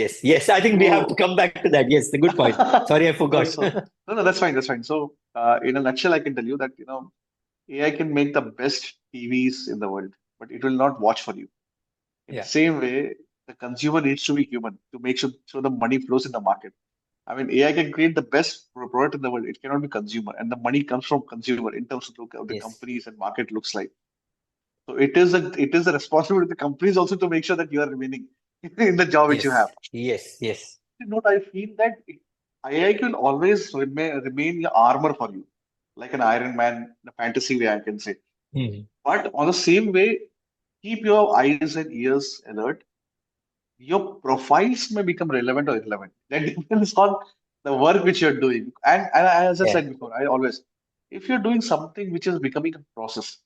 Yes. Yes. I think we have to So come back to that. Yes. The good point. Sorry, I so forgot. so no, no, that's fine, that's fine. So in a nutshell, I can tell you that AI can make the best TVs in the world, but it will not watch for you. In the Yeah. same way, the consumer needs to be human to make sure so the money flows in the market. I mean, AI can create the best product in the world. It cannot be consumer, and the money comes from consumer in terms of the Yes. companies and market looks like. So it is a responsibility of the companies also to make sure that you are remaining in the job which you Yes. have. Yes. Yes. Note, I feel that AI will always remain your armor for you, like an Iron Man, in a fantasy way, I can say. Mhm. But on the same way, keep your eyes and ears alert. Your profiles may become relevant or irrelevant. That depends on the work which you're doing. And as I Yeah. said before, I always, If you're doing something which is becoming a process,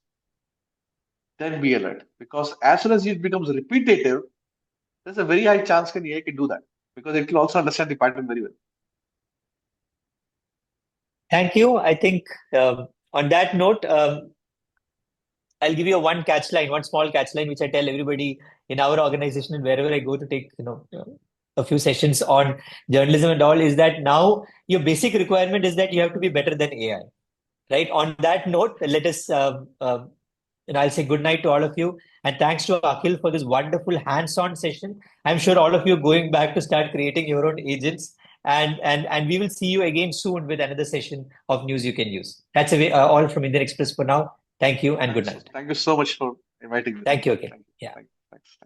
then be alert. Because as soon as it becomes repetitive, there's a very high chance that AI can do that because it can also understand the pattern very well. Thank you. I think on that note, I'll give you one small catch line, which I tell everybody in our organization and wherever I go to take, a few sessions on journalism and all, is that now your basic requirement is that you have to be better than AI, right? On that note, let us, and I'll say good night to all of you. And thanks to Akhil for this wonderful hands-on session. I'm sure all of you are going back to start creating your own agents. And we will see you again soon with another session of News You Can Use. That's all from Indian Express for now. Thank you and good night. Thank you so much for inviting me. Thank you again. Thank you. Yeah. Thanks.